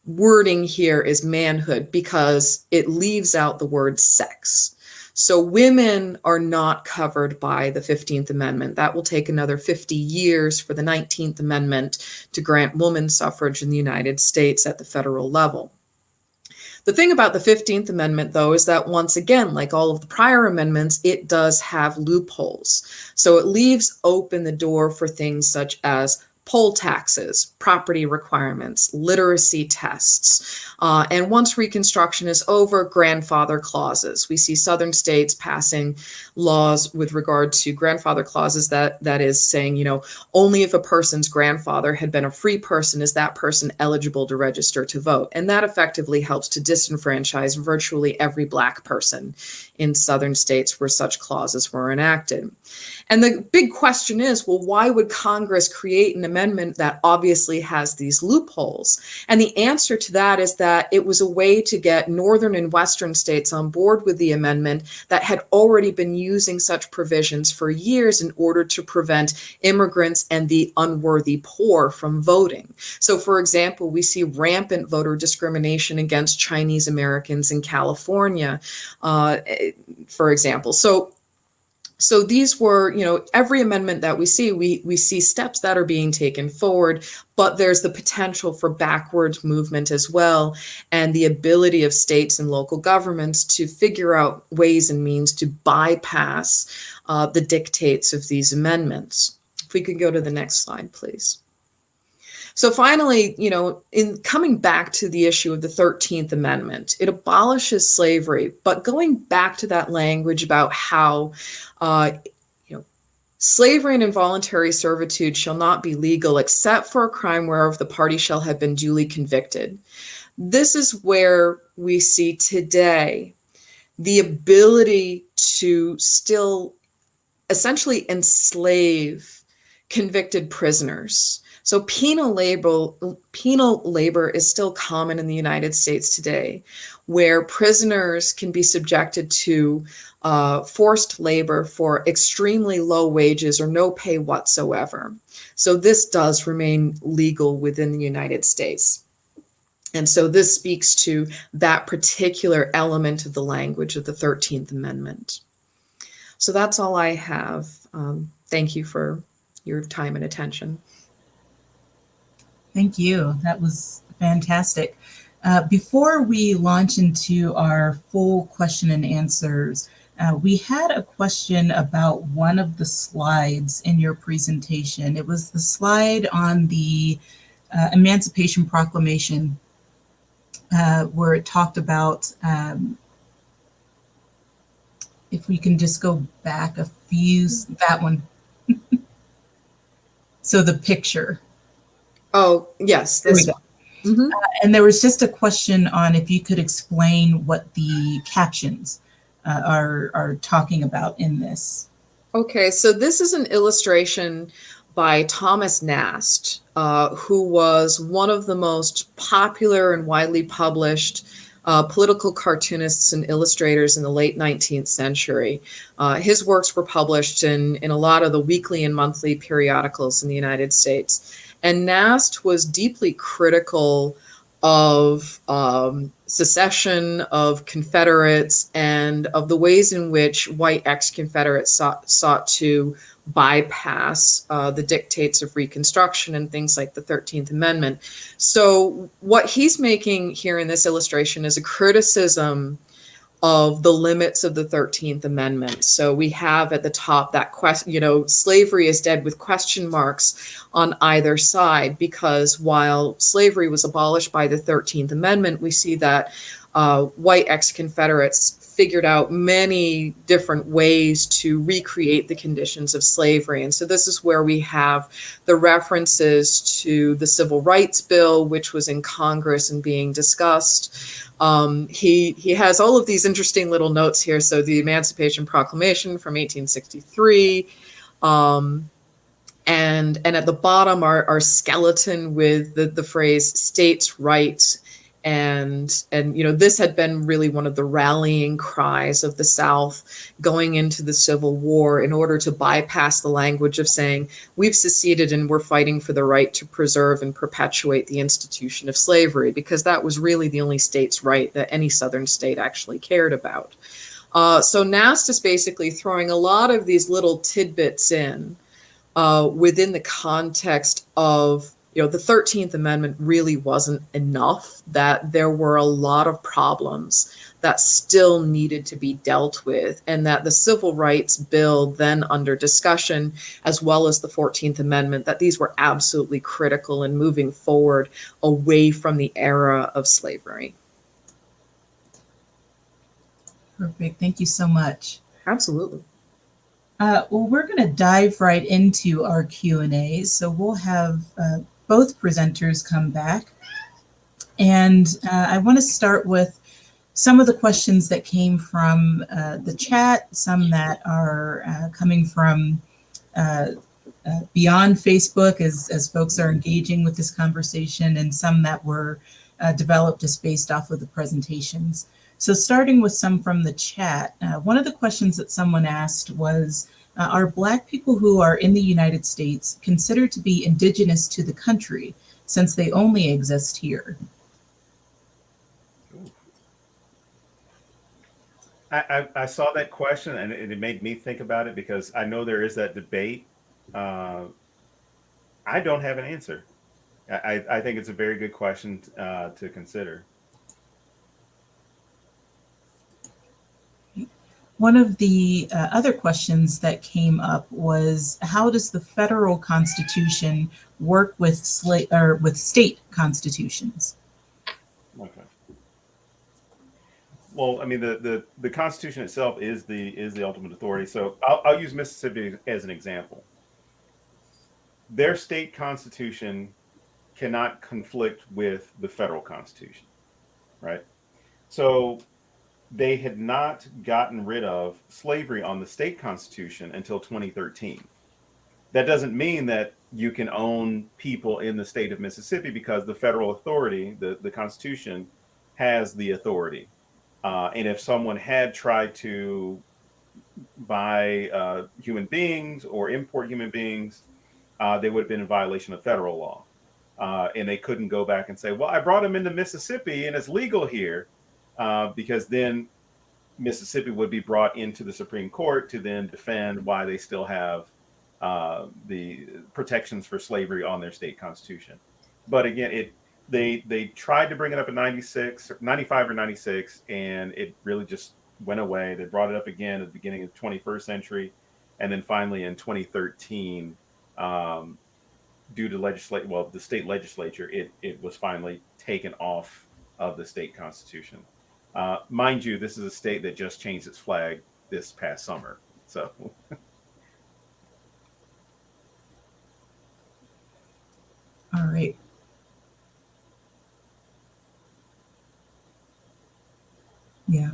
wording here is manhood because it leaves out the word sex. So women are not covered by the 15th Amendment. That will take another 50 years for the 19th Amendment to grant woman suffrage in the United States at the federal level. The thing about the 15th Amendment, though, is that once again, like all of the prior amendments, it does have loopholes. So it leaves open the door for things such as poll taxes, property requirements, literacy tests, and once Reconstruction is over, grandfather clauses. We see Southern states passing laws with regard to grandfather clauses that is saying, only if a person's grandfather had been a free person is that person eligible to register to vote. And that effectively helps to disenfranchise virtually every Black person in Southern states where such clauses were enacted. And the big question is, well, why would Congress create an amendment that obviously has these loopholes? And the answer to that is that it was a way to get northern and western states on board with the amendment that had already been using such provisions for years in order to prevent immigrants and the unworthy poor from voting. So, for example, we see rampant voter discrimination against Chinese Americans in California, for example. So these were, every amendment that we see steps that are being taken forward, but there's the potential for backward movement as well, and the ability of states and local governments to figure out ways and means to bypass the dictates of these amendments. If we could go to the next slide, please. So finally, in coming back to the issue of the 13th Amendment, it abolishes slavery, but going back to that language about how, slavery and involuntary servitude shall not be legal except for a crime whereof the party shall have been duly convicted. This is where we see today the ability to still essentially enslave convicted prisoners. So penal labor is still common in the United States today, where prisoners can be subjected to forced labor for extremely low wages or no pay whatsoever. So this does remain legal within the United States. And so this speaks to that particular element of the language of the 13th Amendment. So that's all I have. Thank you for your time and attention. Thank you. That was fantastic. Before we launch into our full question and answers, we had a question about one of the slides in your presentation. It was the slide on the Emancipation Proclamation, where it talked about, if we can just go back a few, that one. So the picture. Oh, yes. There we go. Mm-hmm. And there was just a question on if you could explain what the captions are talking about in this. Okay, so this is an illustration by Thomas Nast, who was one of the most popular and widely published political cartoonists and illustrators in the late 19th century. His works were published in a lot of the weekly and monthly periodicals in the United States. And Nast was deeply critical of secession, of Confederates, and of the ways in which white ex-Confederates sought to bypass the dictates of Reconstruction and things like the 13th Amendment. So what he's making here in this illustration is a criticism of the limits of the 13th Amendment. So we have at the top that question, slavery is dead with question marks on either side, because while slavery was abolished by the 13th Amendment, we see that white ex-Confederates figured out many different ways to recreate the conditions of slavery. And so this is where we have the references to the Civil Rights Bill, which was in Congress and being discussed. He has all of these interesting little notes here. So the Emancipation Proclamation from 1863, and at the bottom our skeleton with the phrase states' rights. And this had been really one of the rallying cries of the South going into the Civil War in order to bypass the language of saying we've seceded and we're fighting for the right to preserve and perpetuate the institution of slavery, because that was really the only state's right that any Southern state actually cared about. So Nast is basically throwing a lot of these little tidbits in within the context of the 13th Amendment really wasn't enough, that there were a lot of problems that still needed to be dealt with, and that the Civil Rights Bill then under discussion, as well as the 14th Amendment, that these were absolutely critical in moving forward away from the era of slavery. Perfect. Thank you so much. Absolutely. Well, we're going to dive right into our Q&A. So we'll have both presenters come back. And I want to start with some of the questions that came from the chat, some that are coming from beyond Facebook as folks are engaging with this conversation, and some that were developed just based off of the presentations. So starting with some from the chat, one of the questions that someone asked was, are Black people who are in the United States considered to be indigenous to the country since they only exist here? I saw that question and it made me think about it because I know there is that debate. I don't have an answer. I think it's a very good question to consider. One of the other questions that came up was, how does the federal constitution work with state constitutions? Okay. Well, I mean, the Constitution itself is the ultimate authority. So I'll use Mississippi as an example. Their state constitution cannot conflict with the federal constitution, right? So they had not gotten rid of slavery on the state constitution until 2013. That doesn't mean that you can own people in the state of Mississippi because the federal authority, the Constitution, has the authority. And if someone had tried to buy human beings or import human beings, they would have been in violation of federal law. And they couldn't go back and say, well, I brought them into Mississippi and it's legal here, because then Mississippi would be brought into the Supreme Court to then defend why they still have the protections for slavery on their state constitution. But again, they tried to bring it up in 95 or 96, and it really just went away. They brought it up again at the beginning of the 21st century. And then finally in 2013, due to the state legislature, it was finally taken off of the state constitution. Mind you, this is a state that just changed its flag this past summer. So. All right. Yeah.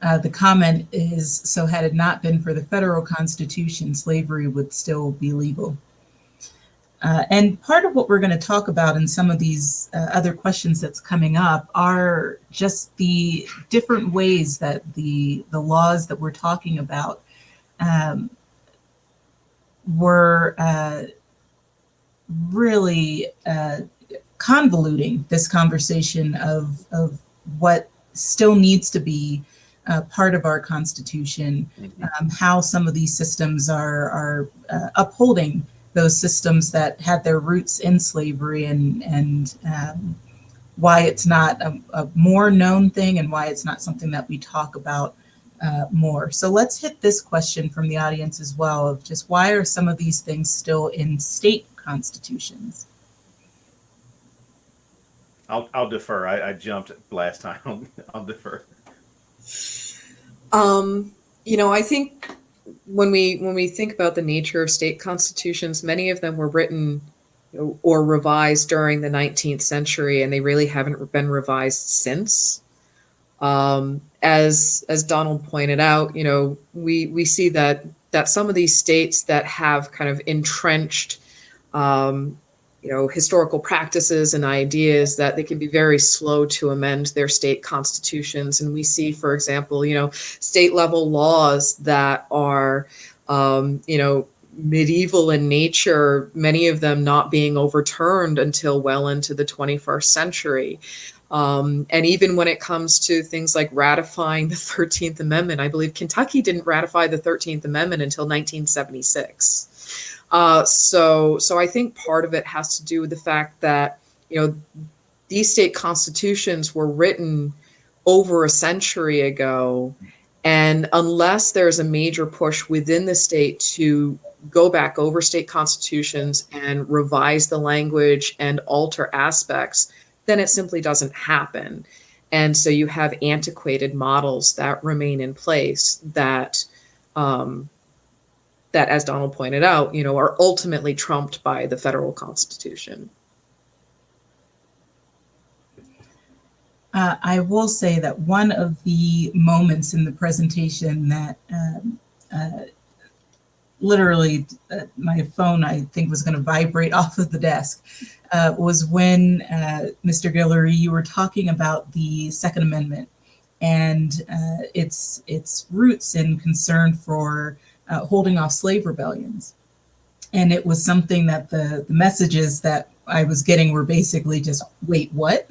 The comment is, so had it not been for the federal constitution, slavery would still be legal. And part of what we're going to talk about in some of these other questions that's coming up are just the different ways that the laws that we're talking about were really convoluting this conversation of what still needs to be part of our Constitution, how some of these systems are upholding those systems that had their roots in slavery, and why it's not a more known thing and why it's not something that we talk about more. So let's hit this question from the audience as well, of just why are some of these things still in state constitutions? I'll defer. I jumped last time. I'll defer. I think when we think about the nature of state constitutions, many of them were written or revised during the 19th century, and they really haven't been revised since. As Donald pointed out, we see that some of these states that have kind of entrenched historical practices and ideas, that they can be very slow to amend their state constitutions. And we see, for example, state level laws that are, medieval in nature, many of them not being overturned until well into the 21st century. And even when it comes to things like ratifying the 13th Amendment, I believe Kentucky didn't ratify the 13th Amendment until 1976. So I think part of it has to do with the fact that, these state constitutions were written over a century ago. And unless there's a major push within the state to go back over state constitutions and revise the language and alter aspects, then it simply doesn't happen. And so you have antiquated models that remain in place that, as Donald pointed out, are ultimately trumped by the federal constitution. I will say that one of the moments in the presentation that literally my phone, I think, was going to vibrate off of the desk, was when Mr. Giguere, you were talking about the Second Amendment and its roots in concern for holding off slave rebellions. And it was something that the messages that I was getting were basically just, wait, what?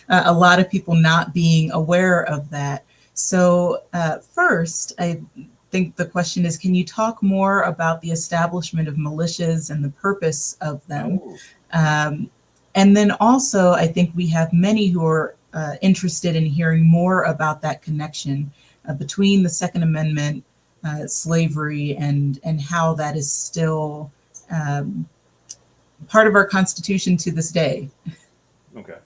A lot of people not being aware of that. So first, I think the question is, can you talk more about the establishment of militias and the purpose of them? And then also, I think we have many who are interested in hearing more about that connection between the Second Amendment, slavery, and how that is still part of our Constitution to this day. Okay.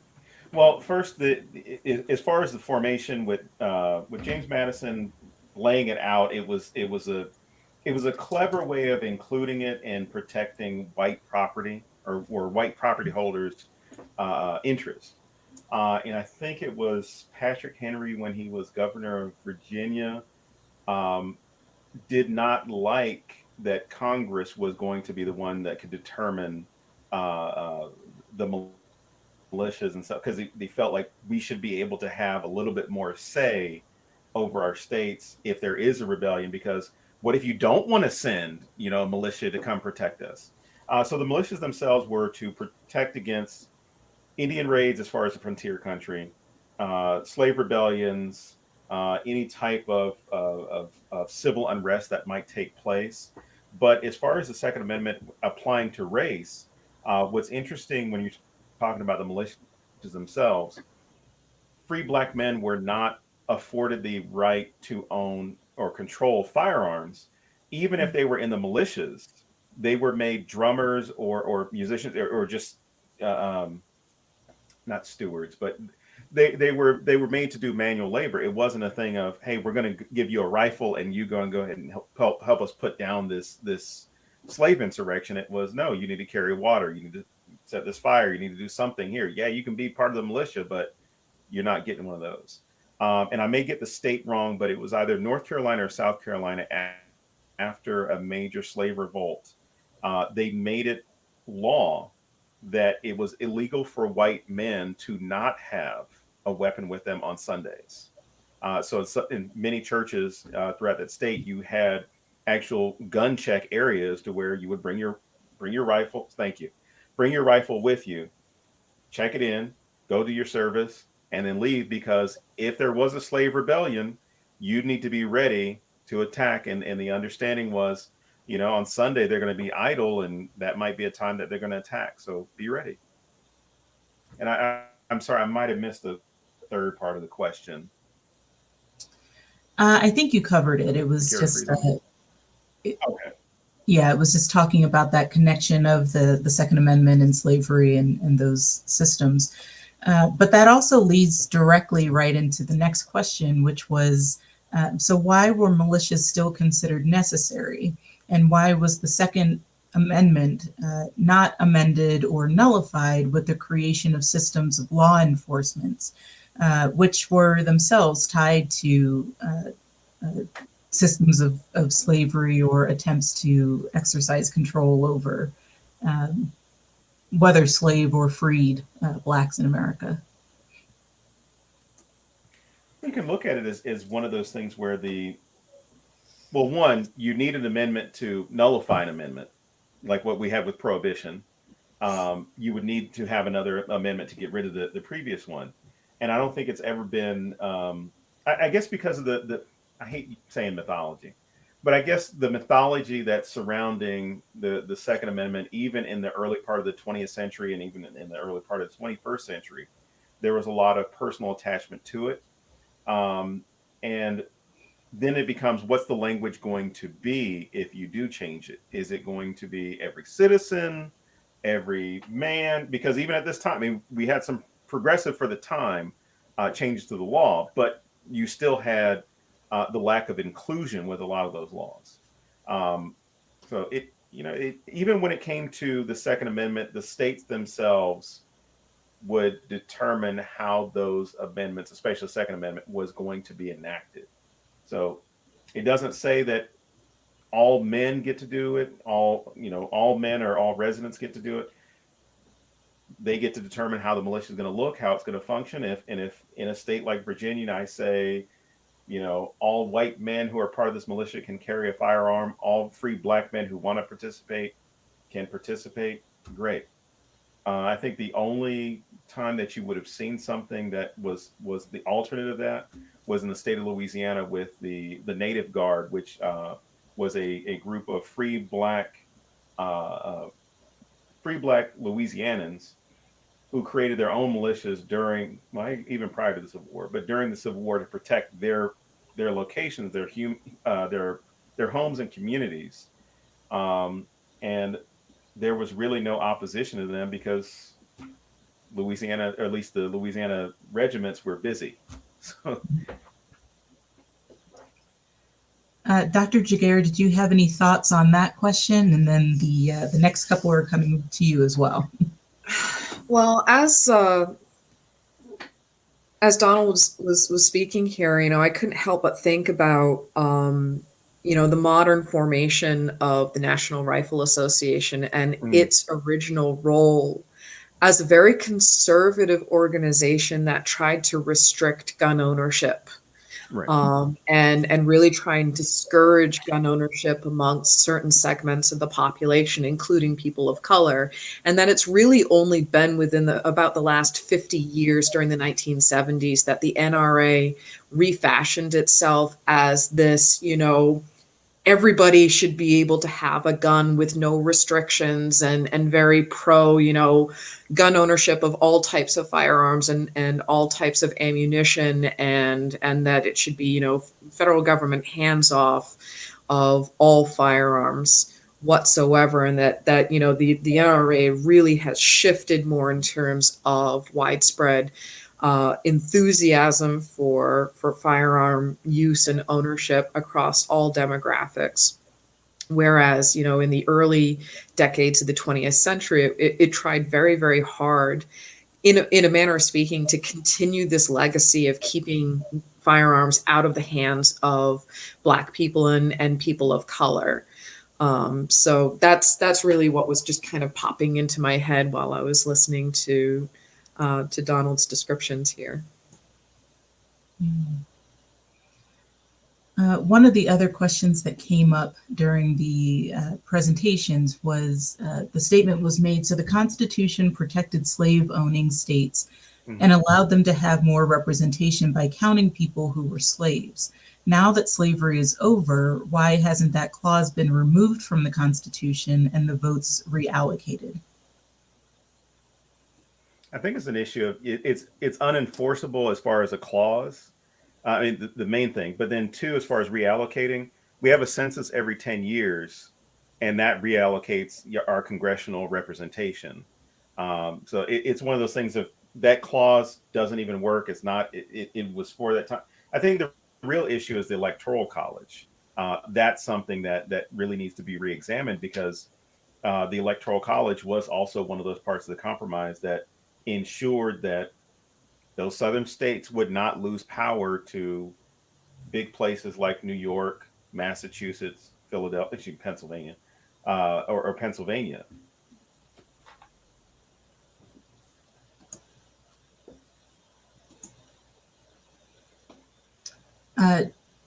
Well, first, as far as the formation with James Madison laying it out, it was a clever way of including it and protecting white property or white property holders' interests. And I think it was Patrick Henry, when he was governor of Virginia, did not like that Congress was going to be the one that could determine the militias and stuff, because they felt like we should be able to have a little bit more say over our states if there is a rebellion, because what if you don't want to send a militia to come protect us? So the militias themselves were to protect against Indian raids as far as the frontier country, slave rebellions, any type of civil unrest that might take place. But as far as the Second Amendment applying to race, what's interesting when you're talking about the militias themselves, free black men were not afforded the right to own or control firearms. Even if they were in the militias, they were made drummers or musicians or just not stewards, but they were made to do manual labor. It wasn't a thing of, hey, we're going to give you a rifle and you go ahead and help us put down this slave insurrection. It was, no, you need to carry water, you need to set this fire, you need to do something here. Yeah, you can be part of the militia, but you're not getting one of those. And I may get the state wrong, but it was either North Carolina or South Carolina after a major slave revolt. They made it law that it was illegal for white men to not have a weapon with them on Sundays. So in many churches throughout that state, you had actual gun check areas to where you would bring your rifle. Thank you. Bring your rifle with you, check it in, go to your service, and then leave, because if there was a slave rebellion, you'd need to be ready to attack. And the understanding was, on Sunday, they're going to be idle, and that might be a time that they're going to attack. So be ready. And I'm sorry, I might have missed the third part of the question. I think you covered it. It was just, okay. Yeah, it was just talking about that connection of the Second Amendment and slavery and those systems. But that also leads directly right into the next question, which was, so why were militias still considered necessary? And why was the Second Amendment not amended or nullified with the creation of systems of law enforcement, which were themselves tied to systems of slavery or attempts to exercise control over whether slave or freed Blacks in America? You can look at it as one of those things where one, you need an amendment to nullify an amendment, like what we have with prohibition. You would need to have another amendment to get rid of the previous one. And I don't think it's ever been, I guess because of I hate saying mythology, but I guess the mythology that's surrounding the Second Amendment, even in the early part of the 20th century and even in the early part of the 21st century, there was a lot of personal attachment to it. And then it becomes, what's the language going to be if you do change it? Is it going to be every citizen, every man? Because even at this time, I mean, we had some progressive for the time changes to the law, but you still had the lack of inclusion with a lot of those laws. So even when it came to the Second Amendment, the states themselves would determine how those amendments, especially the Second Amendment, was going to be enacted. So it doesn't say that all men get to do it, all men or all residents get to do it. They get to determine how the militia is going to look, how it's going to function. If in a state like Virginia, I say, all white men who are part of this militia can carry a firearm, all free black men who want to participate can participate, great. I think the only time that you would have seen something that was the alternate of that was in the state of Louisiana with the Native Guard, which was a group of free black Louisianans who created their own militias even prior to the Civil War, but during the Civil War to protect their locations, their homes and communities. And there was really no opposition to them because Louisiana, or at least the Louisiana regiments, were busy. So, Dr. Giguere, did you have any thoughts on that question? And then the next couple are coming to you as well. Well, as Donald was speaking here, I couldn't help but think about the modern formation of the National Rifle Association and its original role as a very conservative organization that tried to restrict gun ownership. right. And really try and discourage gun ownership amongst certain segments of the population, including people of color. And that it's really only been within about the last 50 years during the 1970s that the NRA refashioned itself as this, everybody should be able to have a gun with no restrictions and very pro, gun ownership of all types of firearms and all types of ammunition, and that it should be, federal government hands off of all firearms whatsoever. And that the NRA really has shifted more in terms of widespread enthusiasm for firearm use and ownership across all demographics. Whereas, in the early decades of the 20th century, it tried very, very hard, in a manner of speaking, to continue this legacy of keeping firearms out of the hands of Black people and people of color. So that's really what was just kind of popping into my head while I was listening to Donald's descriptions here. One of the other questions that came up during the presentations was the statement was made, so the Constitution protected slave-owning states and allowed them to have more representation by counting people who were slaves. Now that slavery is over, why hasn't that clause been removed from the Constitution and the votes reallocated? I think it's an issue of it's unenforceable as far as a clause. I mean, the main thing, but then two, as far as reallocating, we have a census every 10 years, and that reallocates our congressional representation. So it's one of those things of that clause doesn't even work. It's not. It was for that time. I think the real issue is the Electoral College. That's something that really needs to be reexamined because the Electoral College was also one of those parts of the compromise that ensured that those southern states would not lose power to big places like New York, Massachusetts, Philadelphia, Pennsylvania, or Pennsylvania.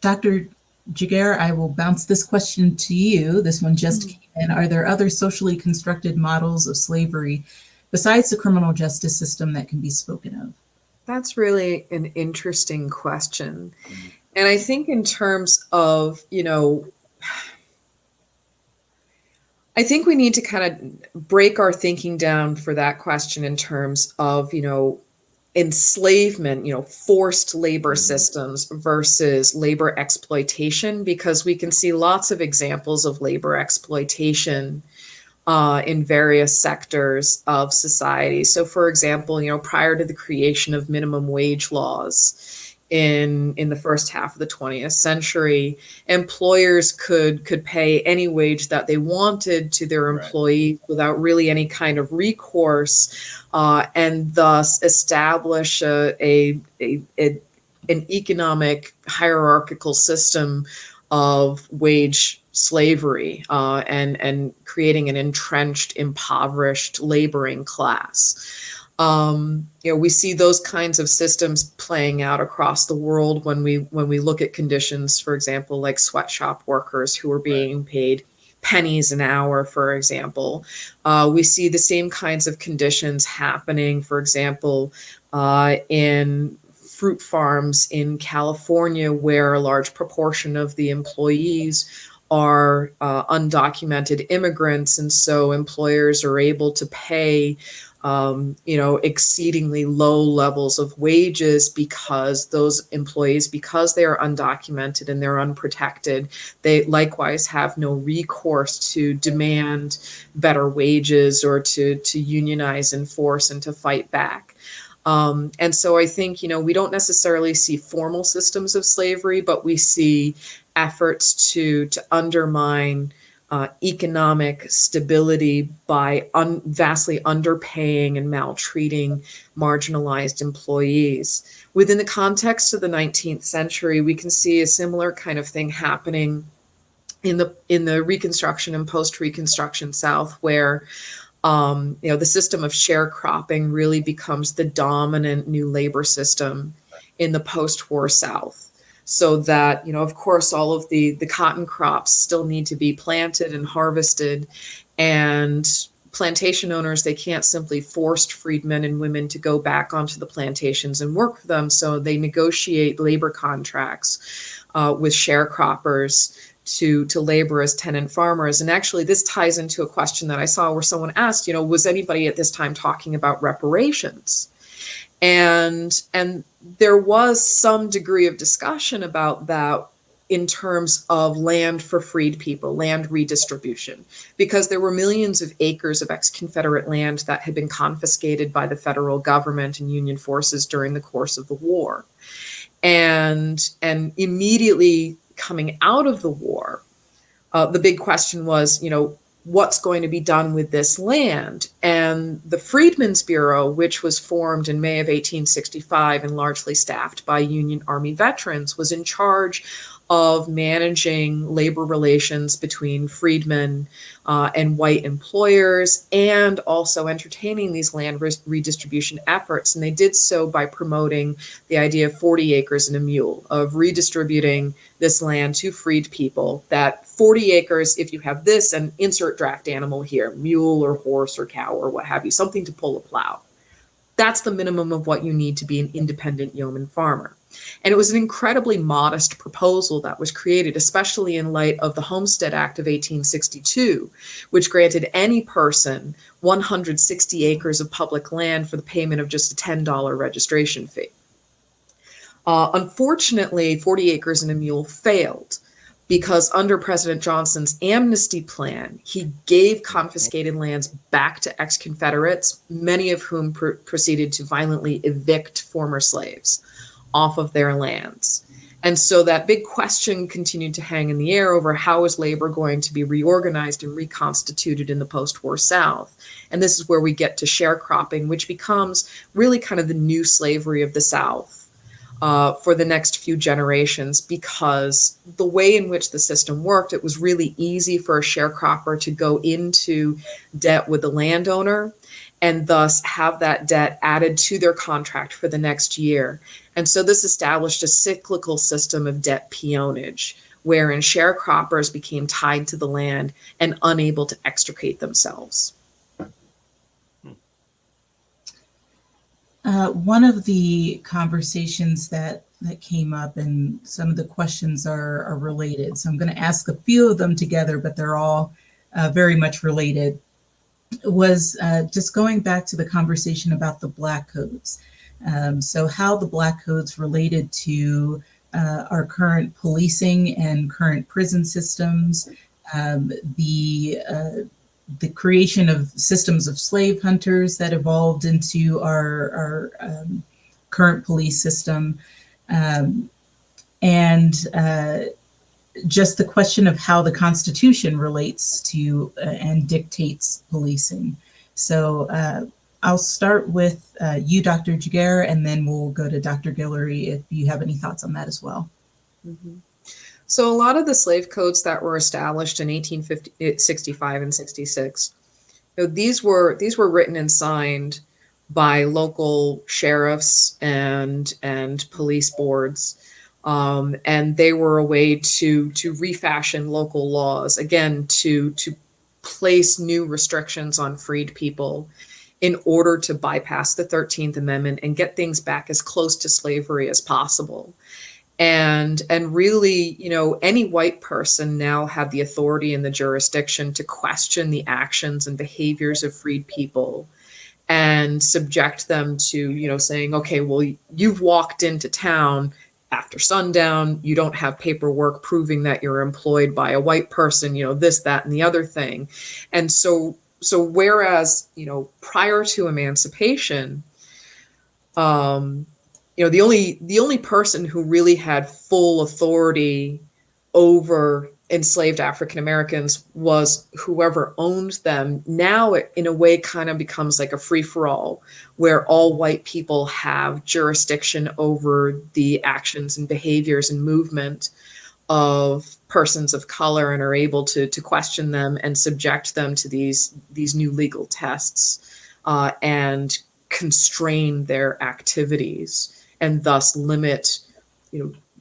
Dr. Giguere, I will bounce this question to you. This one just came in. Are there other socially constructed models of slavery besides the criminal justice system that can be spoken of? That's really an interesting question. And I think in terms of, I think we need to kind of break our thinking down for that question in terms of, enslavement, forced labor systems versus labor exploitation, because we can see lots of examples of labor exploitation in various sectors of society. So, for example, prior to the creation of minimum wage laws in the first half of the 20th century, employers could pay any wage that they wanted to their employees without really any kind of recourse, and thus establish an economic hierarchical system of wage slavery and creating an entrenched, impoverished laboring class. We see those kinds of systems playing out across the world when we look at conditions, for example, like sweatshop workers who are being paid pennies an hour, for example. We see the same kinds of conditions happening, for example, in fruit farms in California, where a large proportion of the employees are undocumented immigrants, and so employers are able to pay exceedingly low levels of wages because those employees, because they are undocumented and they're unprotected, they likewise have no recourse to demand better wages or to unionize and force and to fight back. And so I think, we don't necessarily see formal systems of slavery, but we see efforts to undermine economic stability by vastly underpaying and maltreating marginalized employees. Within the context of the 19th century, we can see a similar kind of thing happening in the Reconstruction and post-Reconstruction South, where the system of sharecropping really becomes the dominant new labor system in the post-war South. So that, of course, all of the cotton crops still need to be planted and harvested, and plantation owners, they can't simply force freedmen and women to go back onto the plantations and work for them. So they negotiate labor contracts with sharecroppers to labor as tenant farmers. And actually, this ties into a question that I saw where someone asked, was anybody at this time talking about reparations? And there was some degree of discussion about that in terms of land for freed people, land redistribution, because there were millions of acres of ex-Confederate land that had been confiscated by the federal government and Union forces during the course of the war. And immediately coming out of the war, the big question was, what's going to be done with this land? And the Freedmen's Bureau, which was formed in May of 1865 and largely staffed by Union Army veterans, was in charge of managing labor relations between freedmen and white employers, and also entertaining these land redistribution efforts. And they did so by promoting the idea of 40 acres and a mule, of redistributing this land to freed people, that 40 acres, if you have this, and insert draft animal here, mule or horse or cow or what have you, something to pull a plow. That's the minimum of what you need to be an independent yeoman farmer. And it was an incredibly modest proposal that was created, especially in light of the Homestead Act of 1862, which granted any person 160 acres of public land for the payment of just a $10 registration fee. Unfortunately, 40 acres and a mule failed, because under President Johnson's amnesty plan, he gave confiscated lands back to ex-Confederates, many of whom proceeded to violently evict former slaves off of their lands. And so that big question continued to hang in the air over how is labor going to be reorganized and reconstituted in the post-war South. And this is where we get to sharecropping, which becomes really kind of the new slavery of the South for the next few generations, because the way in which the system worked, it was really easy for a sharecropper to go into debt with the landowner and thus have that debt added to their contract for the next year. And so this established a cyclical system of debt peonage, wherein sharecroppers became tied to the land and unable to extricate themselves. One of the conversations that came up, and some of the questions are related, so I'm going to ask a few of them together, but they're all very much related, was just going back to the conversation about the Black Codes. So how the Black Codes related to our current policing and current prison systems, the creation of systems of slave hunters that evolved into our current police system, and just the question of how the Constitution relates to and dictates policing. So I'll start with you, Dr. Giguere, and then we'll go to Dr. Guillory if you have any thoughts on that as well. Mm-hmm. So a lot of the slave codes that were established in 1865 and 66, these were written and signed by local sheriffs and police boards, and they were a way to refashion local laws, again to place new restrictions on freed people in order to bypass the 13th Amendment and get things back as close to slavery as possible. And really, any white person now had the authority and the jurisdiction to question the actions and behaviors of freed people and subject them to, saying, okay, well, you've walked into town after sundown, you don't have paperwork proving that you're employed by a white person, this, that, and the other thing. And so whereas, prior to emancipation, the only person who really had full authority over enslaved African Americans was whoever owned them. Now it, in a way, kind of becomes like a free-for-all, where all white people have jurisdiction over the actions and behaviors and movement of persons of color and are able to question them and subject them to these new legal tests and constrain their activities, and thus limit,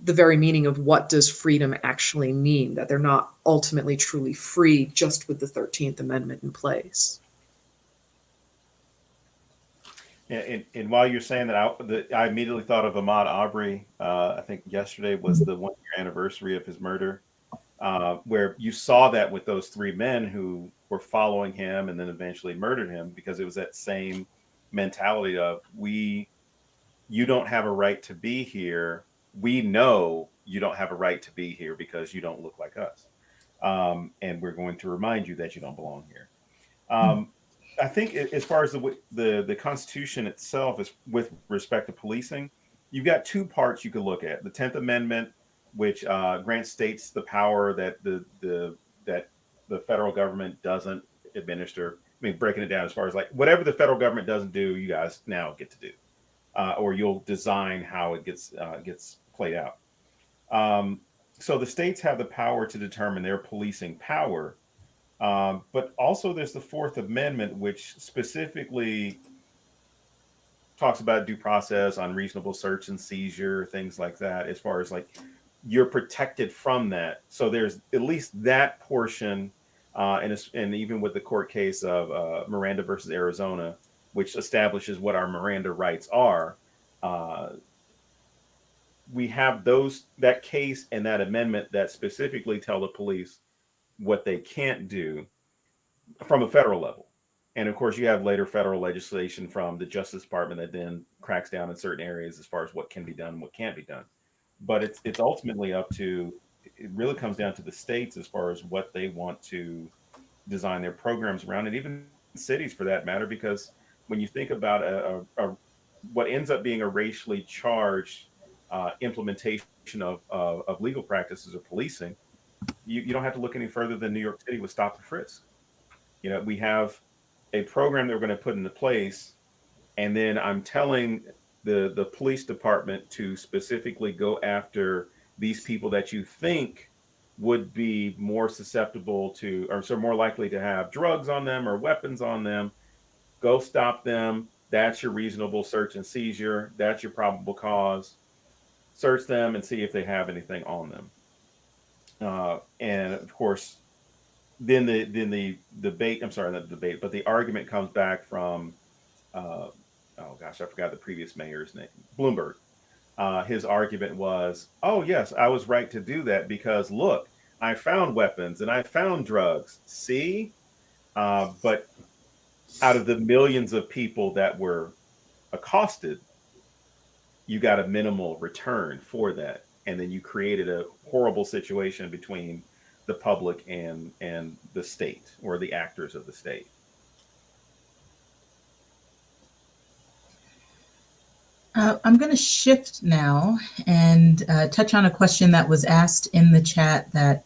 the very meaning of what does freedom actually mean, that they're not ultimately truly free just with the 13th Amendment in place. Yeah, and while you're saying that, I immediately thought of Ahmaud Arbery. I think yesterday was the 1-year anniversary of his murder, where you saw that with those three men who were following him and then eventually murdered him, because it was that same mentality of you don't have a right to be here. We know you don't have a right to be here because you don't look like us. And we're going to remind you that you don't belong here. I think as far as the Constitution itself is with respect to policing, you've got two parts you could look at. The 10th Amendment, which grants states the power that the federal government doesn't administer. I mean, breaking it down as far as like whatever the federal government doesn't do, you guys now get to do, or you'll design how it gets played out. So the states have the power to determine their policing power. But also there's the Fourth Amendment, which specifically talks about due process, unreasonable search and seizure, things like that, as far as like you're protected from that. So there's at least that portion, and even with the court case of Miranda versus Arizona, which establishes what our Miranda rights are, we have that case and that amendment that specifically tell the police what they can't do from a federal level. And of course, you have later federal legislation from the Justice Department that then cracks down in certain areas as far as what can be done and what can't be done. But it's ultimately up to, it really comes down to the states as far as what they want to design their programs around, and even cities for that matter, because when you think about what ends up being a racially charged implementation of legal practices or policing, you don't have to look any further than New York City with stop and frisk. We have a program that we're going to put into place, and then I'm telling the police department to specifically go after these people that you think would be more susceptible to, or so more likely to have drugs on them or weapons on them. Go stop them. That's your reasonable search and seizure. That's your probable cause. Search them and see if they have anything on them. And of course, then the debate, I'm sorry, not the debate, but the argument comes back from, oh gosh, I forgot the previous mayor's name, Bloomberg. His argument was, oh yes, I was right to do that because look, I found weapons and I found drugs. See? But out of the millions of people that were accosted, you got a minimal return for that. And then you created a horrible situation between the public and the state, or the actors of the state. I'm going to shift now and touch on a question that was asked in the chat that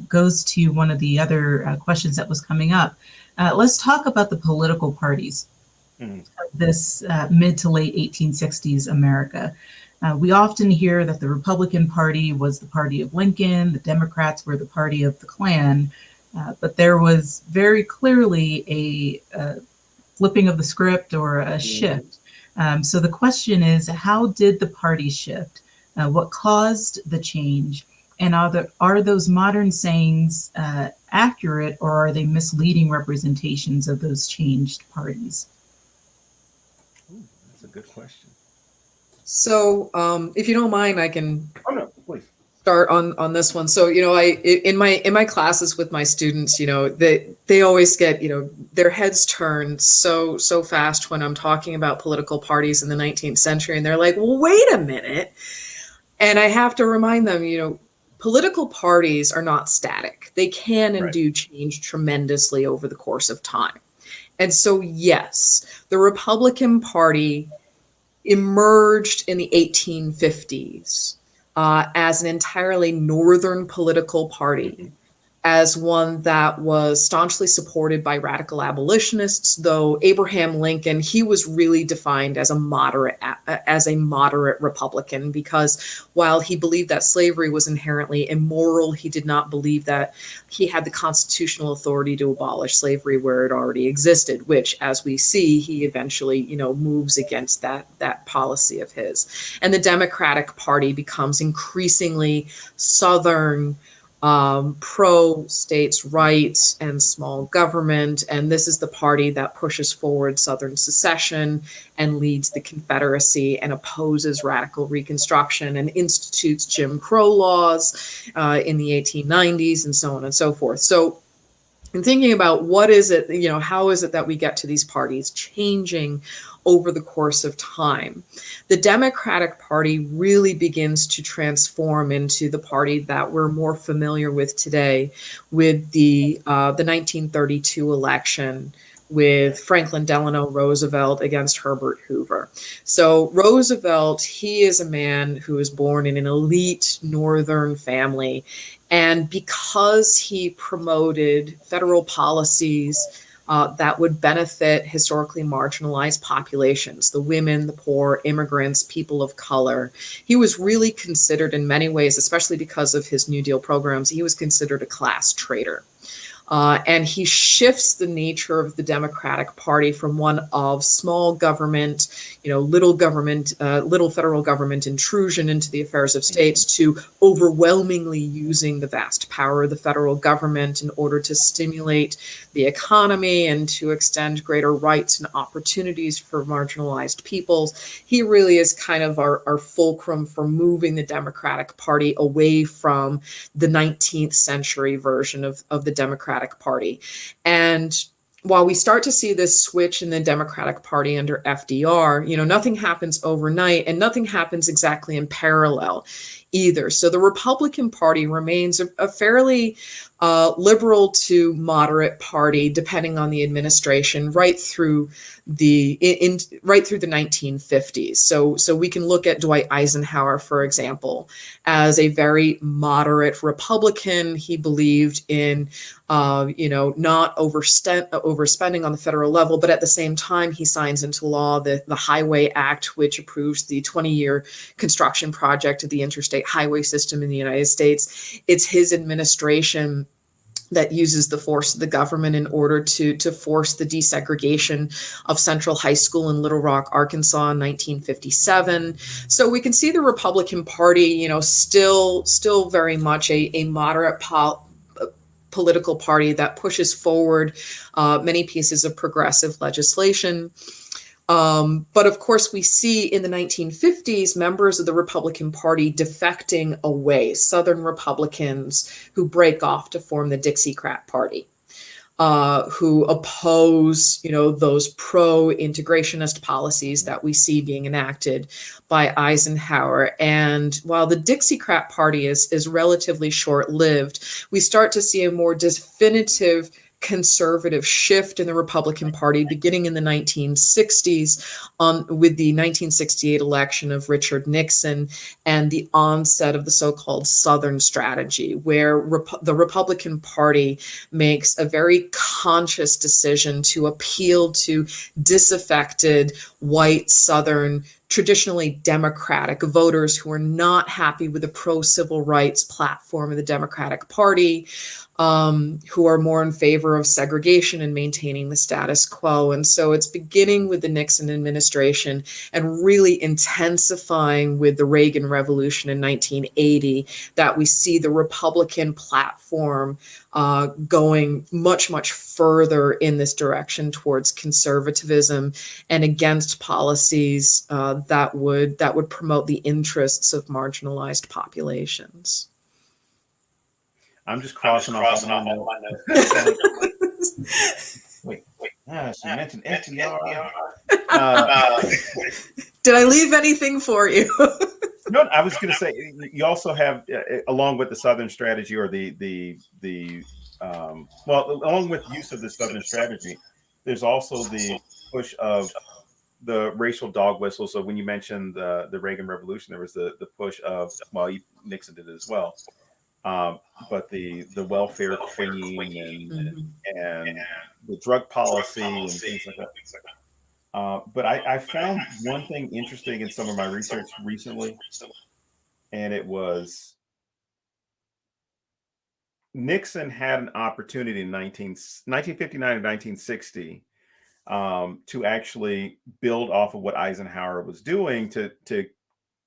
goes to one of the other questions that was coming up. Let's talk about the political parties of this mid to late 1860s America. We often hear that the Republican Party was the party of Lincoln, the Democrats were the party of the Klan, but there was very clearly a flipping of the script or a shift. So the question is, how did the party shift? What caused the change? And are those modern sayings accurate, or are they misleading representations of those changed parties? Ooh, that's a good question. So, if you don't mind, I can Oh no, please. start on this one. So, in my classes with my students, they always get, their heads turned so fast when I'm talking about political parties in the 19th century, and they're like, "Well, wait a minute." And I have to remind them, political parties are not static. They can and Right. do change tremendously over the course of time. And so, yes, the Republican Party emerged in the 1850s as an entirely northern political party, as one that was staunchly supported by radical abolitionists, though Abraham Lincoln, he was really defined as a moderate Republican, because while he believed that slavery was inherently immoral, he did not believe that he had the constitutional authority to abolish slavery where it already existed, which, as we see, he eventually, moves against that policy of his. And the Democratic Party becomes increasingly Southern, pro states' rights and small government. And this is the party that pushes forward Southern secession and leads the Confederacy and opposes radical Reconstruction and institutes Jim Crow laws in the 1890s and so on and so forth. So in thinking about what is it, how is it that we get to these parties changing over the course of time, the Democratic Party really begins to transform into the party that we're more familiar with today, with the 1932 election, with Franklin Delano Roosevelt against Herbert Hoover. So Roosevelt, he is a man who was born in an elite Northern family. And because he promoted federal policies that would benefit historically marginalized populations, the women, the poor, immigrants, people of color, he was really considered in many ways, especially because of his New Deal programs, he was considered a class traitor. And he shifts the nature of the Democratic Party from one of small government, little federal government intrusion into the affairs of states to overwhelmingly using the vast power of the federal government in order to stimulate the economy and to extend greater rights and opportunities for marginalized peoples. He really is kind of our fulcrum for moving the Democratic Party away from the 19th century version of the Democratic Party. And while we start to see this switch in the Democratic Party under FDR, nothing happens overnight and nothing happens exactly in parallel either. So the Republican Party remains a fairly liberal to moderate party, depending on the administration, right through the 1950s. So we can look at Dwight Eisenhower, for example, as a very moderate Republican. He believed in not overspending on the federal level, but at the same time, he signs into law the Highway Act, which approves the 20-year construction project of the interstate highway system in the United States. It's his administration that uses the force of the government in order to force the desegregation of Central High School in Little Rock, Arkansas in 1957. So we can see the Republican Party, still very much a moderate political party that pushes forward many pieces of progressive legislation. But of course, we see in the 1950s members of the Republican Party defecting away, Southern Republicans who break off to form the Dixiecrat Party, who oppose, those pro-integrationist policies that we see being enacted by Eisenhower. And while the Dixiecrat Party is relatively short-lived, we start to see a more definitive conservative shift in the Republican Party beginning in the 1960s with the 1968 election of Richard Nixon and the onset of the so-called Southern strategy, where the Republican Party makes a very conscious decision to appeal to disaffected white Southern traditionally Democratic voters who are not happy with the pro-civil rights platform of the Democratic Party, who are more in favor of segregation and maintaining the status quo. And so it's beginning with the Nixon administration and really intensifying with the Reagan Revolution in 1980 that we see the Republican platform going much, much further in this direction towards conservatism and against policies that would promote the interests of marginalized populations. I'm just crossing off on my notes. Wait. She mentioned FDR. Did I leave anything for you? No, I was going to say you also have, along with the Southern strategy, or along with use of the Southern strategy, there's also the push of the racial dog whistle. So when you mentioned the Reagan Revolution, there was the push of, well, Nixon did it as well, but the welfare queen and the drug policy and things like that. But I found one thing interesting in some of my research recently, and it was Nixon had an opportunity in 1959 and 1960 to actually build off of what Eisenhower was doing to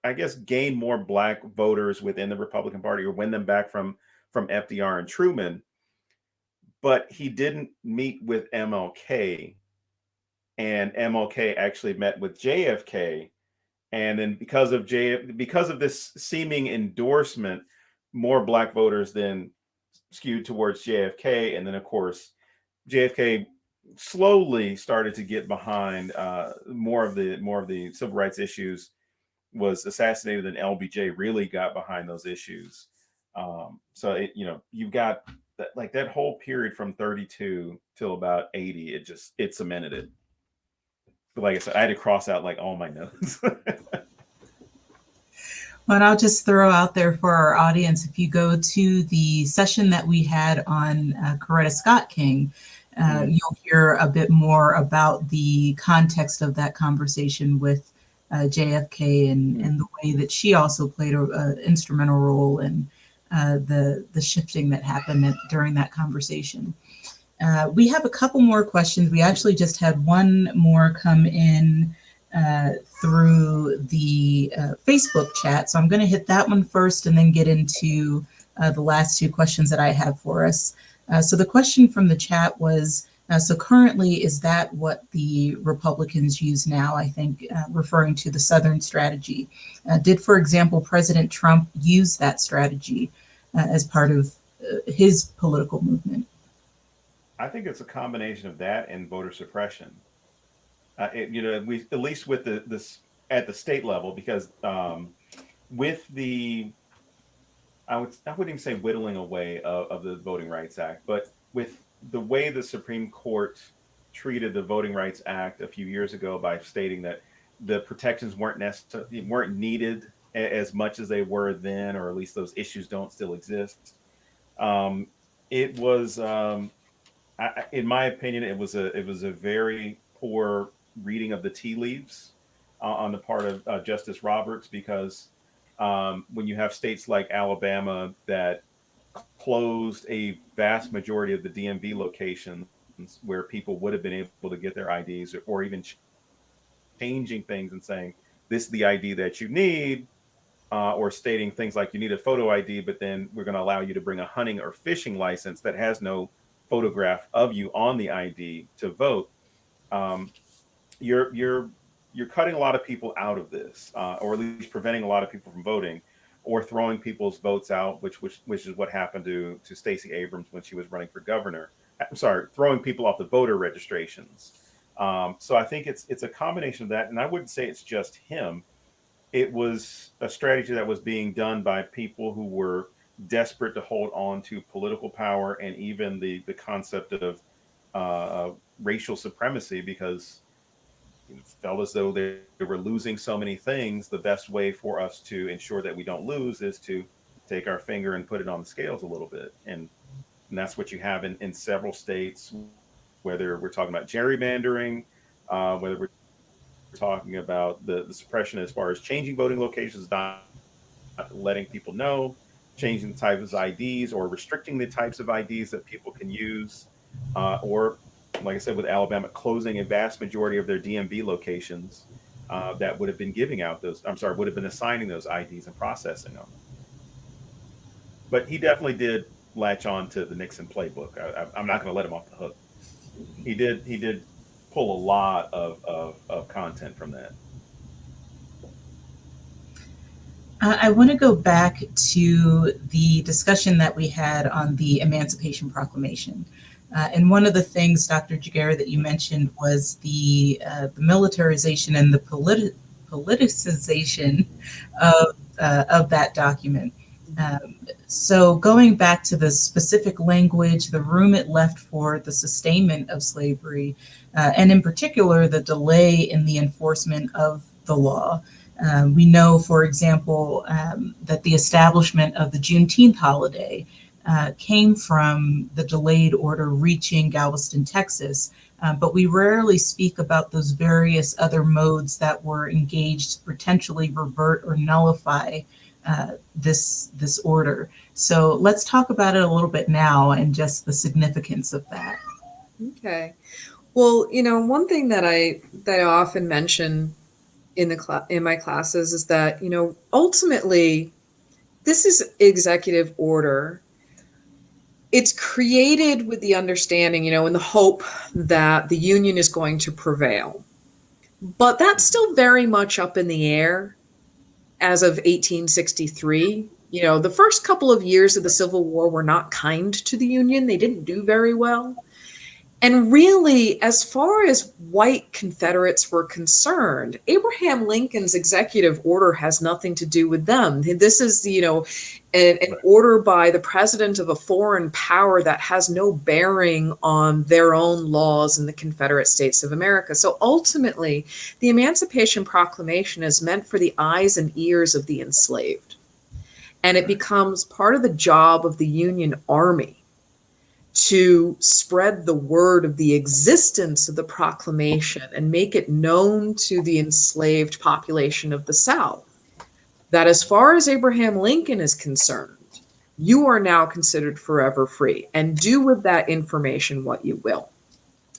I guess gain more Black voters within the Republican Party, or win them back from FDR and Truman. But he didn't meet with MLK, and MLK actually met with JFK. And then because of this seeming endorsement, more Black voters then skewed towards JFK. And then of course, JFK slowly started to get behind more of the civil rights issues, was assassinated, and LBJ really got behind those issues. So you've got that whole period from 32 till about 80, it cemented it. But like I said, I had to cross out like all my notes. Well, and I'll just throw out there for our audience, if you go to the session that we had on Coretta Scott King, you'll hear a bit more about the context of that conversation with JFK and the way that she also played an instrumental role in the shifting that happened during that conversation. We have a couple more questions. We actually just had one more come in through the Facebook chat. So I'm going to hit that one first and then get into the last two questions that I have for us. So the question from the chat was, so currently, is that what the Republicans use now? I think referring to the Southern strategy. Did, for example, President Trump use that strategy as part of his political movement? I think it's a combination of that and voter suppression. We at least with this at the state level, because with the I wouldn't even say whittling away of the Voting Rights Act, but with the way the Supreme Court treated the Voting Rights Act a few years ago by stating that the protections weren't needed as much as they were then, or at least those issues don't still exist. It was, in my opinion, it was a very poor reading of the tea leaves on the part of Justice Roberts, because when you have states like Alabama that closed a vast majority of the DMV locations where people would have been able to get their IDs, or even changing things and saying, this is the ID that you need, or stating things like you need a photo ID, but then we're going to allow you to bring a hunting or fishing license that has no photograph of you on the ID to vote. You're cutting a lot of people out of this, or at least preventing a lot of people from voting, or throwing people's votes out, which is what happened to Stacey Abrams when she was running for governor. I'm sorry, throwing people off the voter registrations. So I think it's a combination of that, and I wouldn't say it's just him. It was a strategy that was being done by people who were desperate to hold on to political power, and even the concept of racial supremacy, because it felt as though they were losing so many things. The best way for us to ensure that we don't lose is to take our finger and put it on the scales a little bit. And that's what you have in several states, whether we're talking about gerrymandering, whether we're talking about the suppression as far as changing voting locations, not letting people know, changing the types of IDs or restricting the types of IDs that people can use, or like I said, with Alabama closing a vast majority of their DMV locations that would have been giving out those, would have been assigning those IDs and processing them. But he definitely did latch on to the Nixon playbook. I'm not going to let him off the hook. He did pull a lot of content from that. I want to go back to the discussion that we had on the Emancipation Proclamation. And one of the things, Dr. Giguere, that you mentioned was the militarization and the politicization of that document. So going back to the specific language, the room it left for the sustainment of slavery, and in particular, the delay in the enforcement of the law. We know, for example, that the establishment of the Juneteenth holiday came from the delayed order reaching Galveston, Texas, but we rarely speak about those various other modes that were engaged to potentially revert or nullify this order. So let's talk about it a little bit now and just the significance of that. Okay. Well, one thing that I often mention in my classes is that, ultimately, this is executive order. It's created with the understanding, and the hope that the Union is going to prevail. But that's still very much up in the air as of 1863. The first couple of years of the Civil War were not kind to the Union. They didn't do very well. And really, as far as white Confederates were concerned, Abraham Lincoln's executive order has nothing to do with them. This is, an order by the president of a foreign power that has no bearing on their own laws in the Confederate States of America. So ultimately, the Emancipation Proclamation is meant for the eyes and ears of the enslaved. And it becomes part of the job of the Union Army to spread the word of the existence of the proclamation and make it known to the enslaved population of the South that as far as Abraham Lincoln is concerned, you are now considered forever free, and do with that information what you will.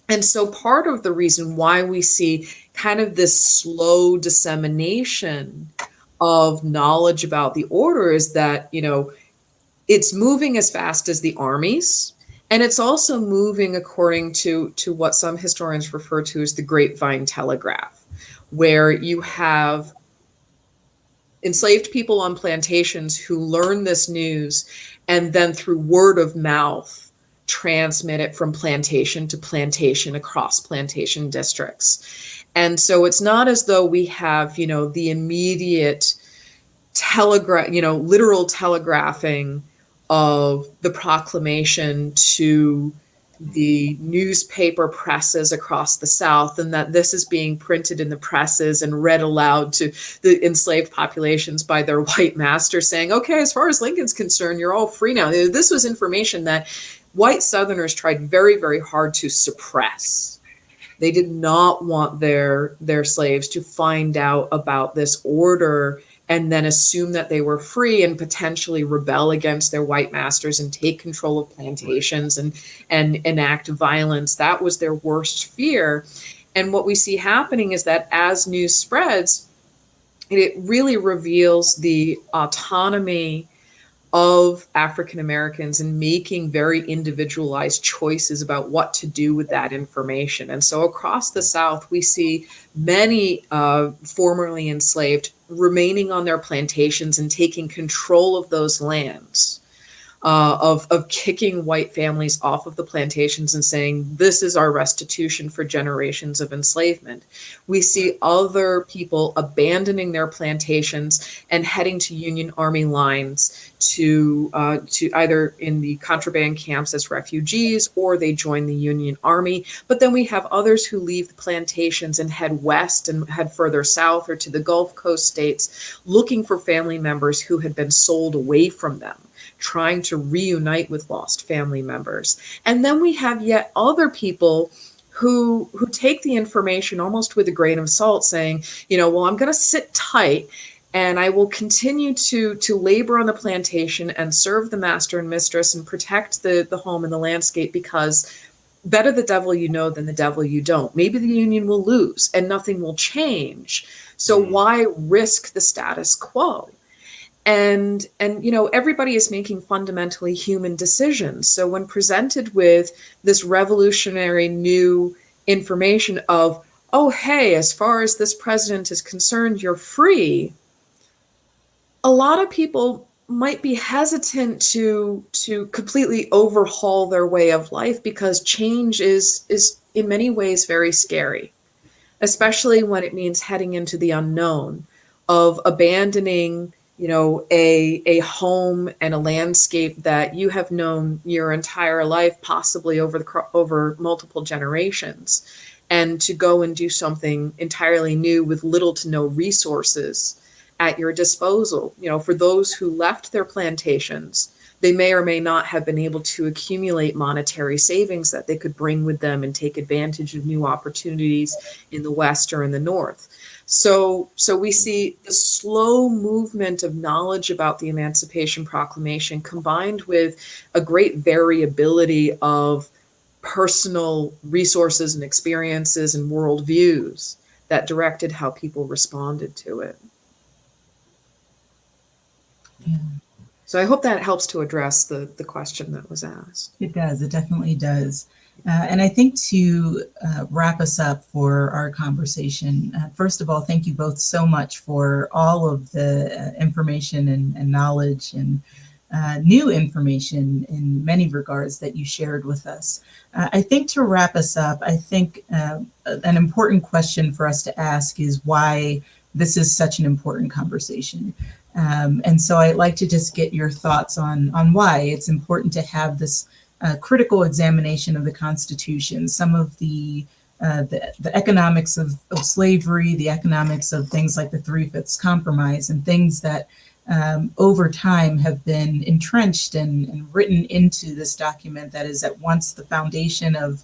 And so part of the reason why we see kind of this slow dissemination of knowledge about the order is that, it's moving as fast as the armies. And it's also moving according to what some historians refer to as the grapevine telegraph, where you have enslaved people on plantations who learn this news and then through word of mouth transmit it from plantation to plantation across plantation districts. And so it's not as though we have, the immediate literal telegraphing of the proclamation to the newspaper presses across the South, and that this is being printed in the presses and read aloud to the enslaved populations by their white masters saying, okay, as far as Lincoln's concerned, you're all free now. This was information that white Southerners tried very, very hard to suppress. They did not want their slaves to find out about this order and then assume that they were free and potentially rebel against their white masters and take control of plantations and enact violence. That was their worst fear. And what we see happening is that as news spreads, it really reveals the autonomy of African Americans in making very individualized choices about what to do with that information. And so across the South, we see many formerly enslaved remaining on their plantations and taking control of those lands, of kicking white families off of the plantations and saying, this is our restitution for generations of enslavement. We see other people abandoning their plantations and heading to Union Army lines to either in the contraband camps as refugees, or they join the Union Army. But then we have others who leave the plantations and head west and head further south or to the Gulf Coast states, looking for family members who had been sold away from them, trying to reunite with lost family members. And then we have yet other people who take the information almost with a grain of salt, saying, well, I'm going to sit tight and I will continue to labor on the plantation and serve the master and mistress and protect the home and the landscape, because better the devil you know than the devil you don't. Maybe the Union will lose and nothing will change. So why risk the status quo? And everybody is making fundamentally human decisions. So when presented with this revolutionary new information of, oh, hey, as far as this president is concerned, you're free, a lot of people might be hesitant to completely overhaul their way of life, because change is in many ways very scary, especially when it means heading into the unknown, of abandoning a home and a landscape that you have known your entire life, possibly over multiple generations, and to go and do something entirely new with little to no resources at your disposal. For those who left their plantations, they may or may not have been able to accumulate monetary savings that they could bring with them and take advantage of new opportunities in the West or in the North. So we see the slow movement of knowledge about the Emancipation Proclamation, combined with a great variability of personal resources and experiences and worldviews, that directed how people responded to it. Yeah. So I hope that helps to address the question that was asked. It does. It definitely does. And I think to wrap us up for our conversation, first of all, thank you both so much for all of the information and knowledge and new information in many regards that you shared with us. I think to wrap us up, I think an important question for us to ask is why this is such an important conversation. And so I'd like to just get your thoughts on why it's important to have this critical examination of the Constitution, some of the economics of slavery, the economics of things like the Three-Fifths Compromise, and things that over time have been entrenched and written into this document that is at once the foundation of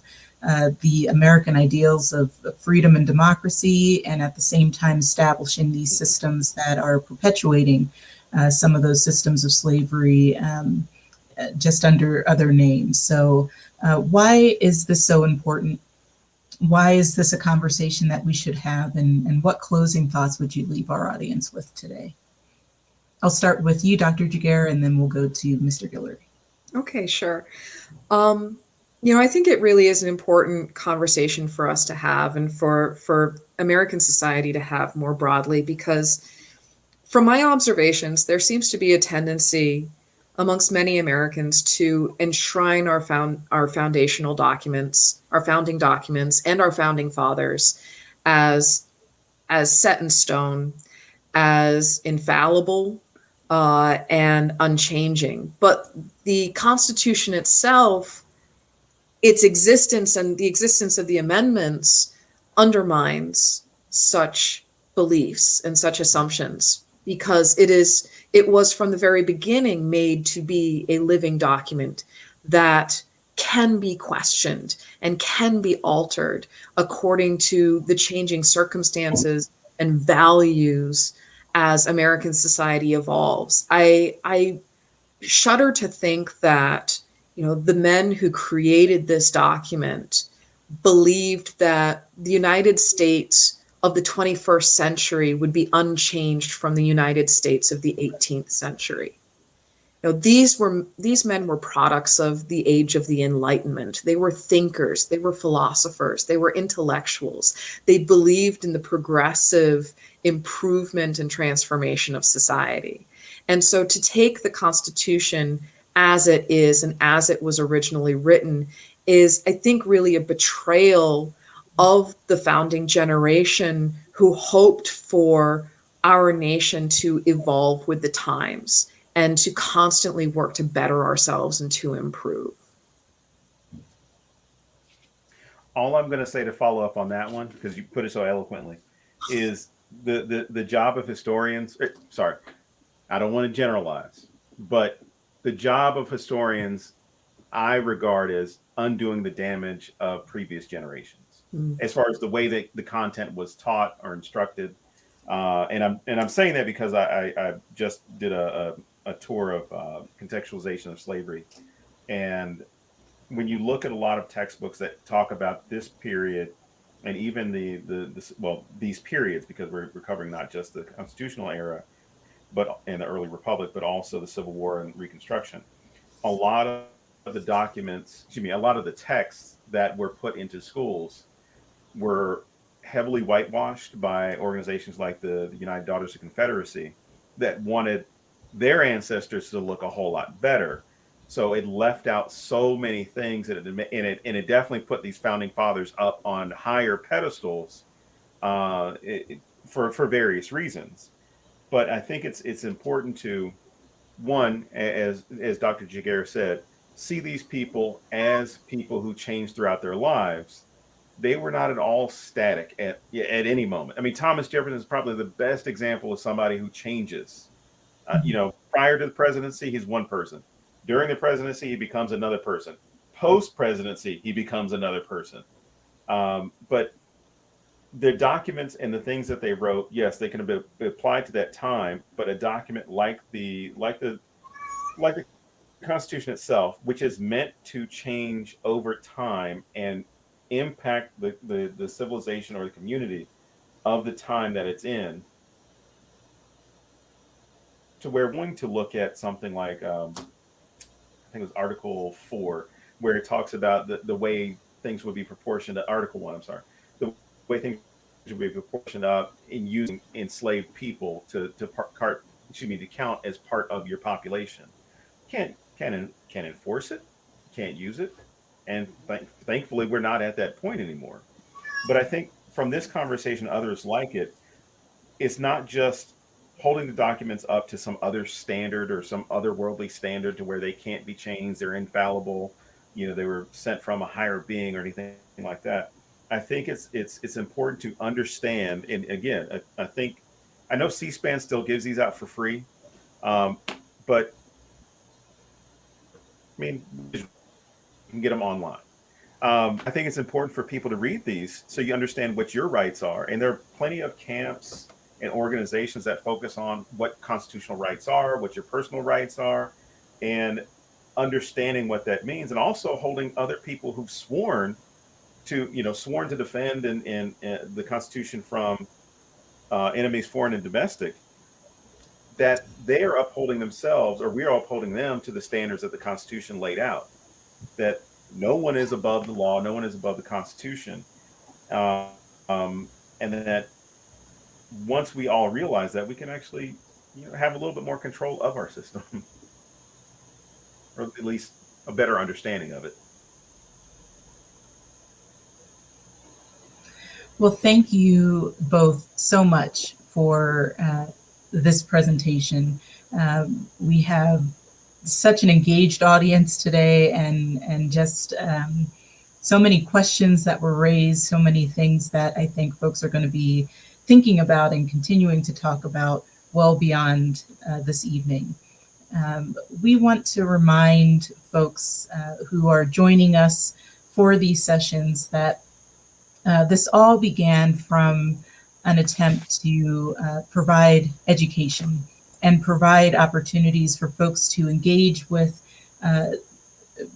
the American ideals of freedom and democracy, and at the same time establishing these systems that are perpetuating some of those systems of slavery just under other names. So why is this so important? Why is this a conversation that we should have? And what closing thoughts would you leave our audience with today? I'll start with you, Dr. Giguere, and then we'll go to Mr. Guillory. Okay, sure. I think it really is an important conversation for us to have, and for American society to have more broadly, because from my observations, there seems to be a tendency amongst many Americans to enshrine our foundational documents, our founding documents, and our founding fathers as set in stone, as infallible, and unchanging. But the Constitution itself, its existence and the existence of the amendments, undermines such beliefs and such assumptions, because it was from the very beginning made to be a living document that can be questioned and can be altered according to the changing circumstances and values as American society evolves. I shudder to think that the men who created this document believed that the United States of the 21st century would be unchanged from the United States of the 18th century. These men were products of the age of the Enlightenment. They were thinkers, they were philosophers, they were intellectuals. They believed in the progressive improvement and transformation of society. And so to take the Constitution as it is and as it was originally written is, I think, really a betrayal of the founding generation who hoped for our nation to evolve with the times and to constantly work to better ourselves and to improve. All I'm going to say to follow up on that one, because you put it so eloquently, is the job of historians. I don't want to generalize, but the job of historians I regard as undoing the damage of previous generations, Mm. as far as the way that the content was taught or instructed. And I'm saying that because I just did a tour of contextualization of slavery, and when you look at a lot of textbooks that talk about this period, and even these periods, because we're covering not just the constitutional era, but in the early republic, but also the Civil War and Reconstruction, a lot of the documents, excuse me, a lot of the texts that were put into schools were heavily whitewashed by organizations like the United Daughters of Confederacy that wanted their ancestors to look a whole lot better. So it left out so many things, and it definitely put these founding fathers up on higher pedestals for various reasons. But I think it's important to, one, as Dr. Giguere said, see these people as people who changed throughout their lives. They were not at all static at any moment. I mean, Thomas Jefferson is probably the best example of somebody who changes. Prior to the presidency, he's one person. During the presidency, he becomes another person. Post presidency, he becomes another person. But the documents and the things that they wrote, yes, they can be applied to that time. But a document like the Constitution itself, which is meant to change over time and impact the civilization or the community of the time that it's in, to where we're going to look at something like I think it was Article 4, where it talks about the way things would be proportioned to Article 1, I'm sorry, the way things should be proportioned up in using enslaved people to count as part of your population. Can't enforce it, can't use it, and thankfully we're not at that point anymore. But I think from this conversation, others like it, it's not just holding the documents up to some other standard or some otherworldly standard to where they can't be changed, they're infallible, they were sent from a higher being or anything like that. I think it's important to understand, and again, I know C-SPAN still gives these out for free, but I mean, you can get them online. I think it's important for people to read these so you understand what your rights are. And there are plenty of camps and organizations that focus on what constitutional rights are, what your personal rights are, and understanding what that means, and also holding other people who've sworn to defend in the Constitution from enemies, foreign and domestic, that they are upholding themselves, or we are upholding them to the standards that the Constitution laid out. That no one is above the law, no one is above the Constitution, and that once we all realize that, we can actually have a little bit more control of our system, or at least a better understanding of it. Well, thank you both so much for this presentation. We have such an engaged audience today, and just so many questions that were raised, so many things that I think folks are going to be thinking about and continuing to talk about well beyond this evening. We want to remind folks who are joining us for these sessions that this all began from an attempt to provide education and provide opportunities for folks to engage with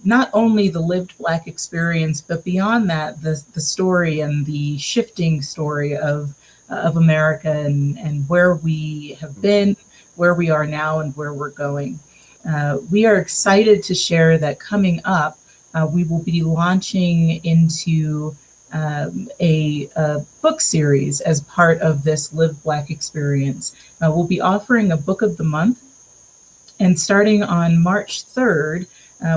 not only the lived Black experience, but beyond that, the story and the shifting story of America, and where we have been, where we are now, and where we're going. We are excited to share that coming up, we will be launching into a book series as part of this Live Black experience. We'll be offering a book of the month, and starting on March 3rd,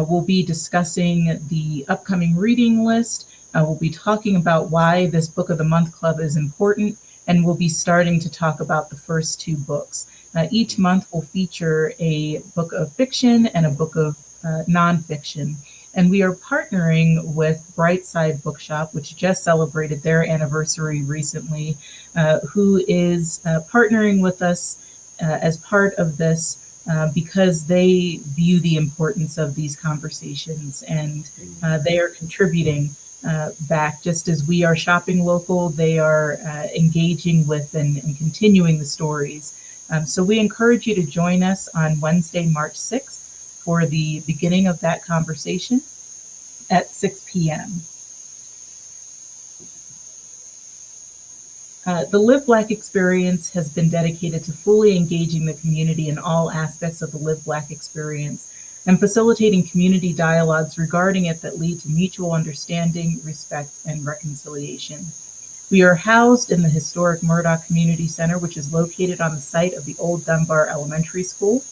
we'll be discussing the upcoming reading list. We'll be talking about why this Book of the Month Club is important, and we'll be starting to talk about the first two books. Each month will feature a book of fiction and a book of nonfiction. And we are partnering with Brightside Bookshop, which just celebrated their anniversary recently, who is partnering with us as part of this because they view the importance of these conversations, and they are contributing back. Just as we are shopping local, they are engaging with and continuing the stories. So we encourage you to join us on Wednesday, March 6th for the beginning of that conversation at 6 p.m. The Live Black experience has been dedicated to fully engaging the community in all aspects of the Live Black experience and facilitating community dialogues regarding it that lead to mutual understanding, respect, and reconciliation. We are housed in the historic Murdoch Community Center, which is located on the site of the old Dunbar Elementary School.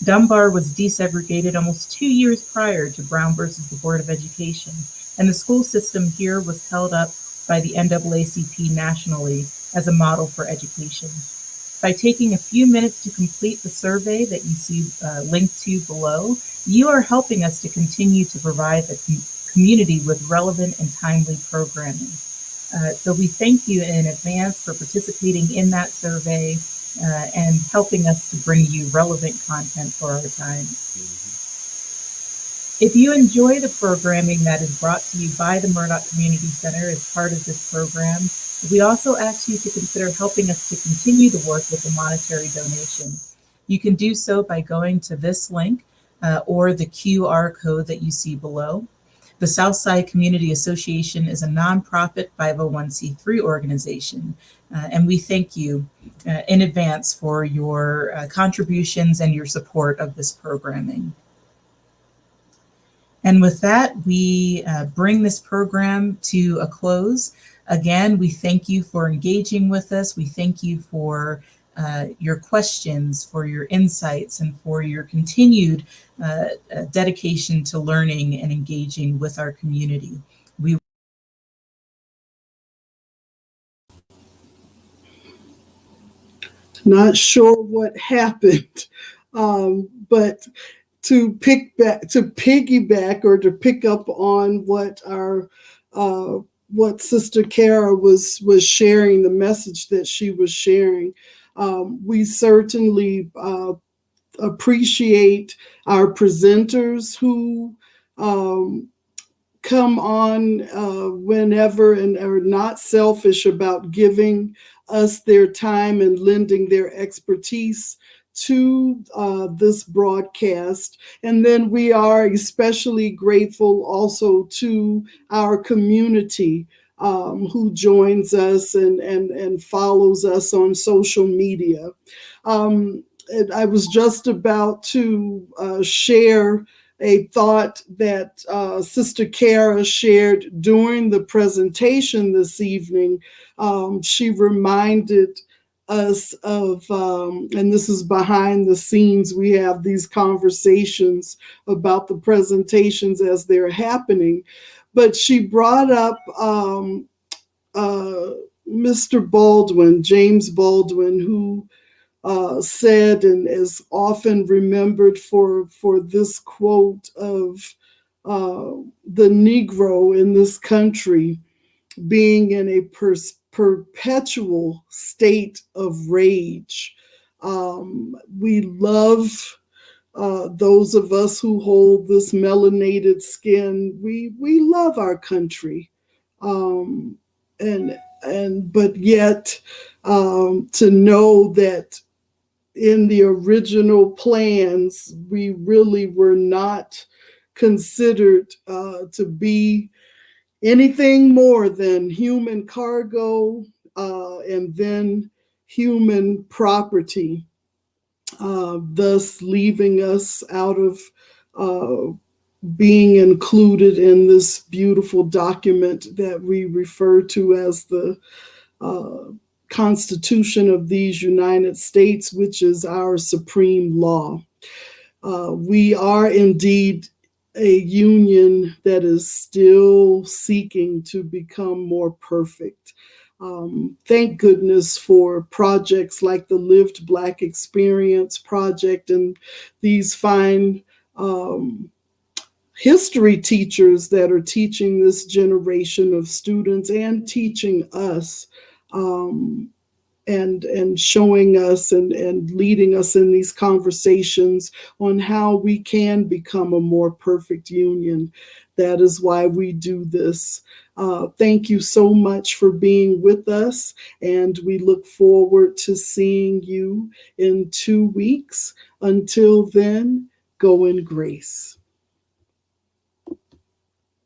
Dunbar was desegregated almost 2 years prior to Brown versus the Board of Education, and the school system here was held up by the NAACP nationally as a model for education. By taking a few minutes to complete the survey that you see linked to below, you are helping us to continue to provide the community with relevant and timely programming. So we thank you in advance for participating in that survey and helping us to bring you relevant content for our times. If you enjoy the programming that is brought to you by the Murdoch Community Center as part of this program, we also ask you to consider helping us to continue the work with a monetary donation. You can do so by going to this link or the QR code that you see below. The Southside Community Association is a nonprofit 501c3 organization, and we thank you in advance for your contributions and your support of this programming. And with that, we bring this program to a close. Again, we thank you for engaging with us. We thank you for your questions, for your insights, and for your continued dedication to learning and engaging with our community. Not sure what happened, but to piggyback or to pick up on what what Sister Kara was sharing, the message that she was sharing. We certainly appreciate our presenters who come on whenever and are not selfish about giving us their time and lending their expertise to this broadcast. And then we are especially grateful also to our community who joins us and follows us on social media. I was just about to share a thought that Sister Kara shared during the presentation this evening. She reminded us of, and this is behind the scenes, we have these conversations about the presentations as they're happening, but she brought up Mr. Baldwin, James Baldwin, who said and is often remembered for this quote of the Negro in this country being in a perpetual state of rage. We love those of us who hold this melanated skin. We love our country, but yet to know that in the original plans, we really were not considered to be anything more than human cargo and then human property, thus leaving us out of being included in this beautiful document that we refer to as the Constitution of these United States, which is our supreme law. We are indeed a union that is still seeking to become more perfect. Thank goodness for projects like the Lived Black Experience Project and these fine history teachers that are teaching this generation of students and teaching us and showing us and leading us in these conversations on how we can become a more perfect union. That is why we do this. Thank you so much for being with us, and we look forward to seeing you in 2 weeks. Until then, go in grace.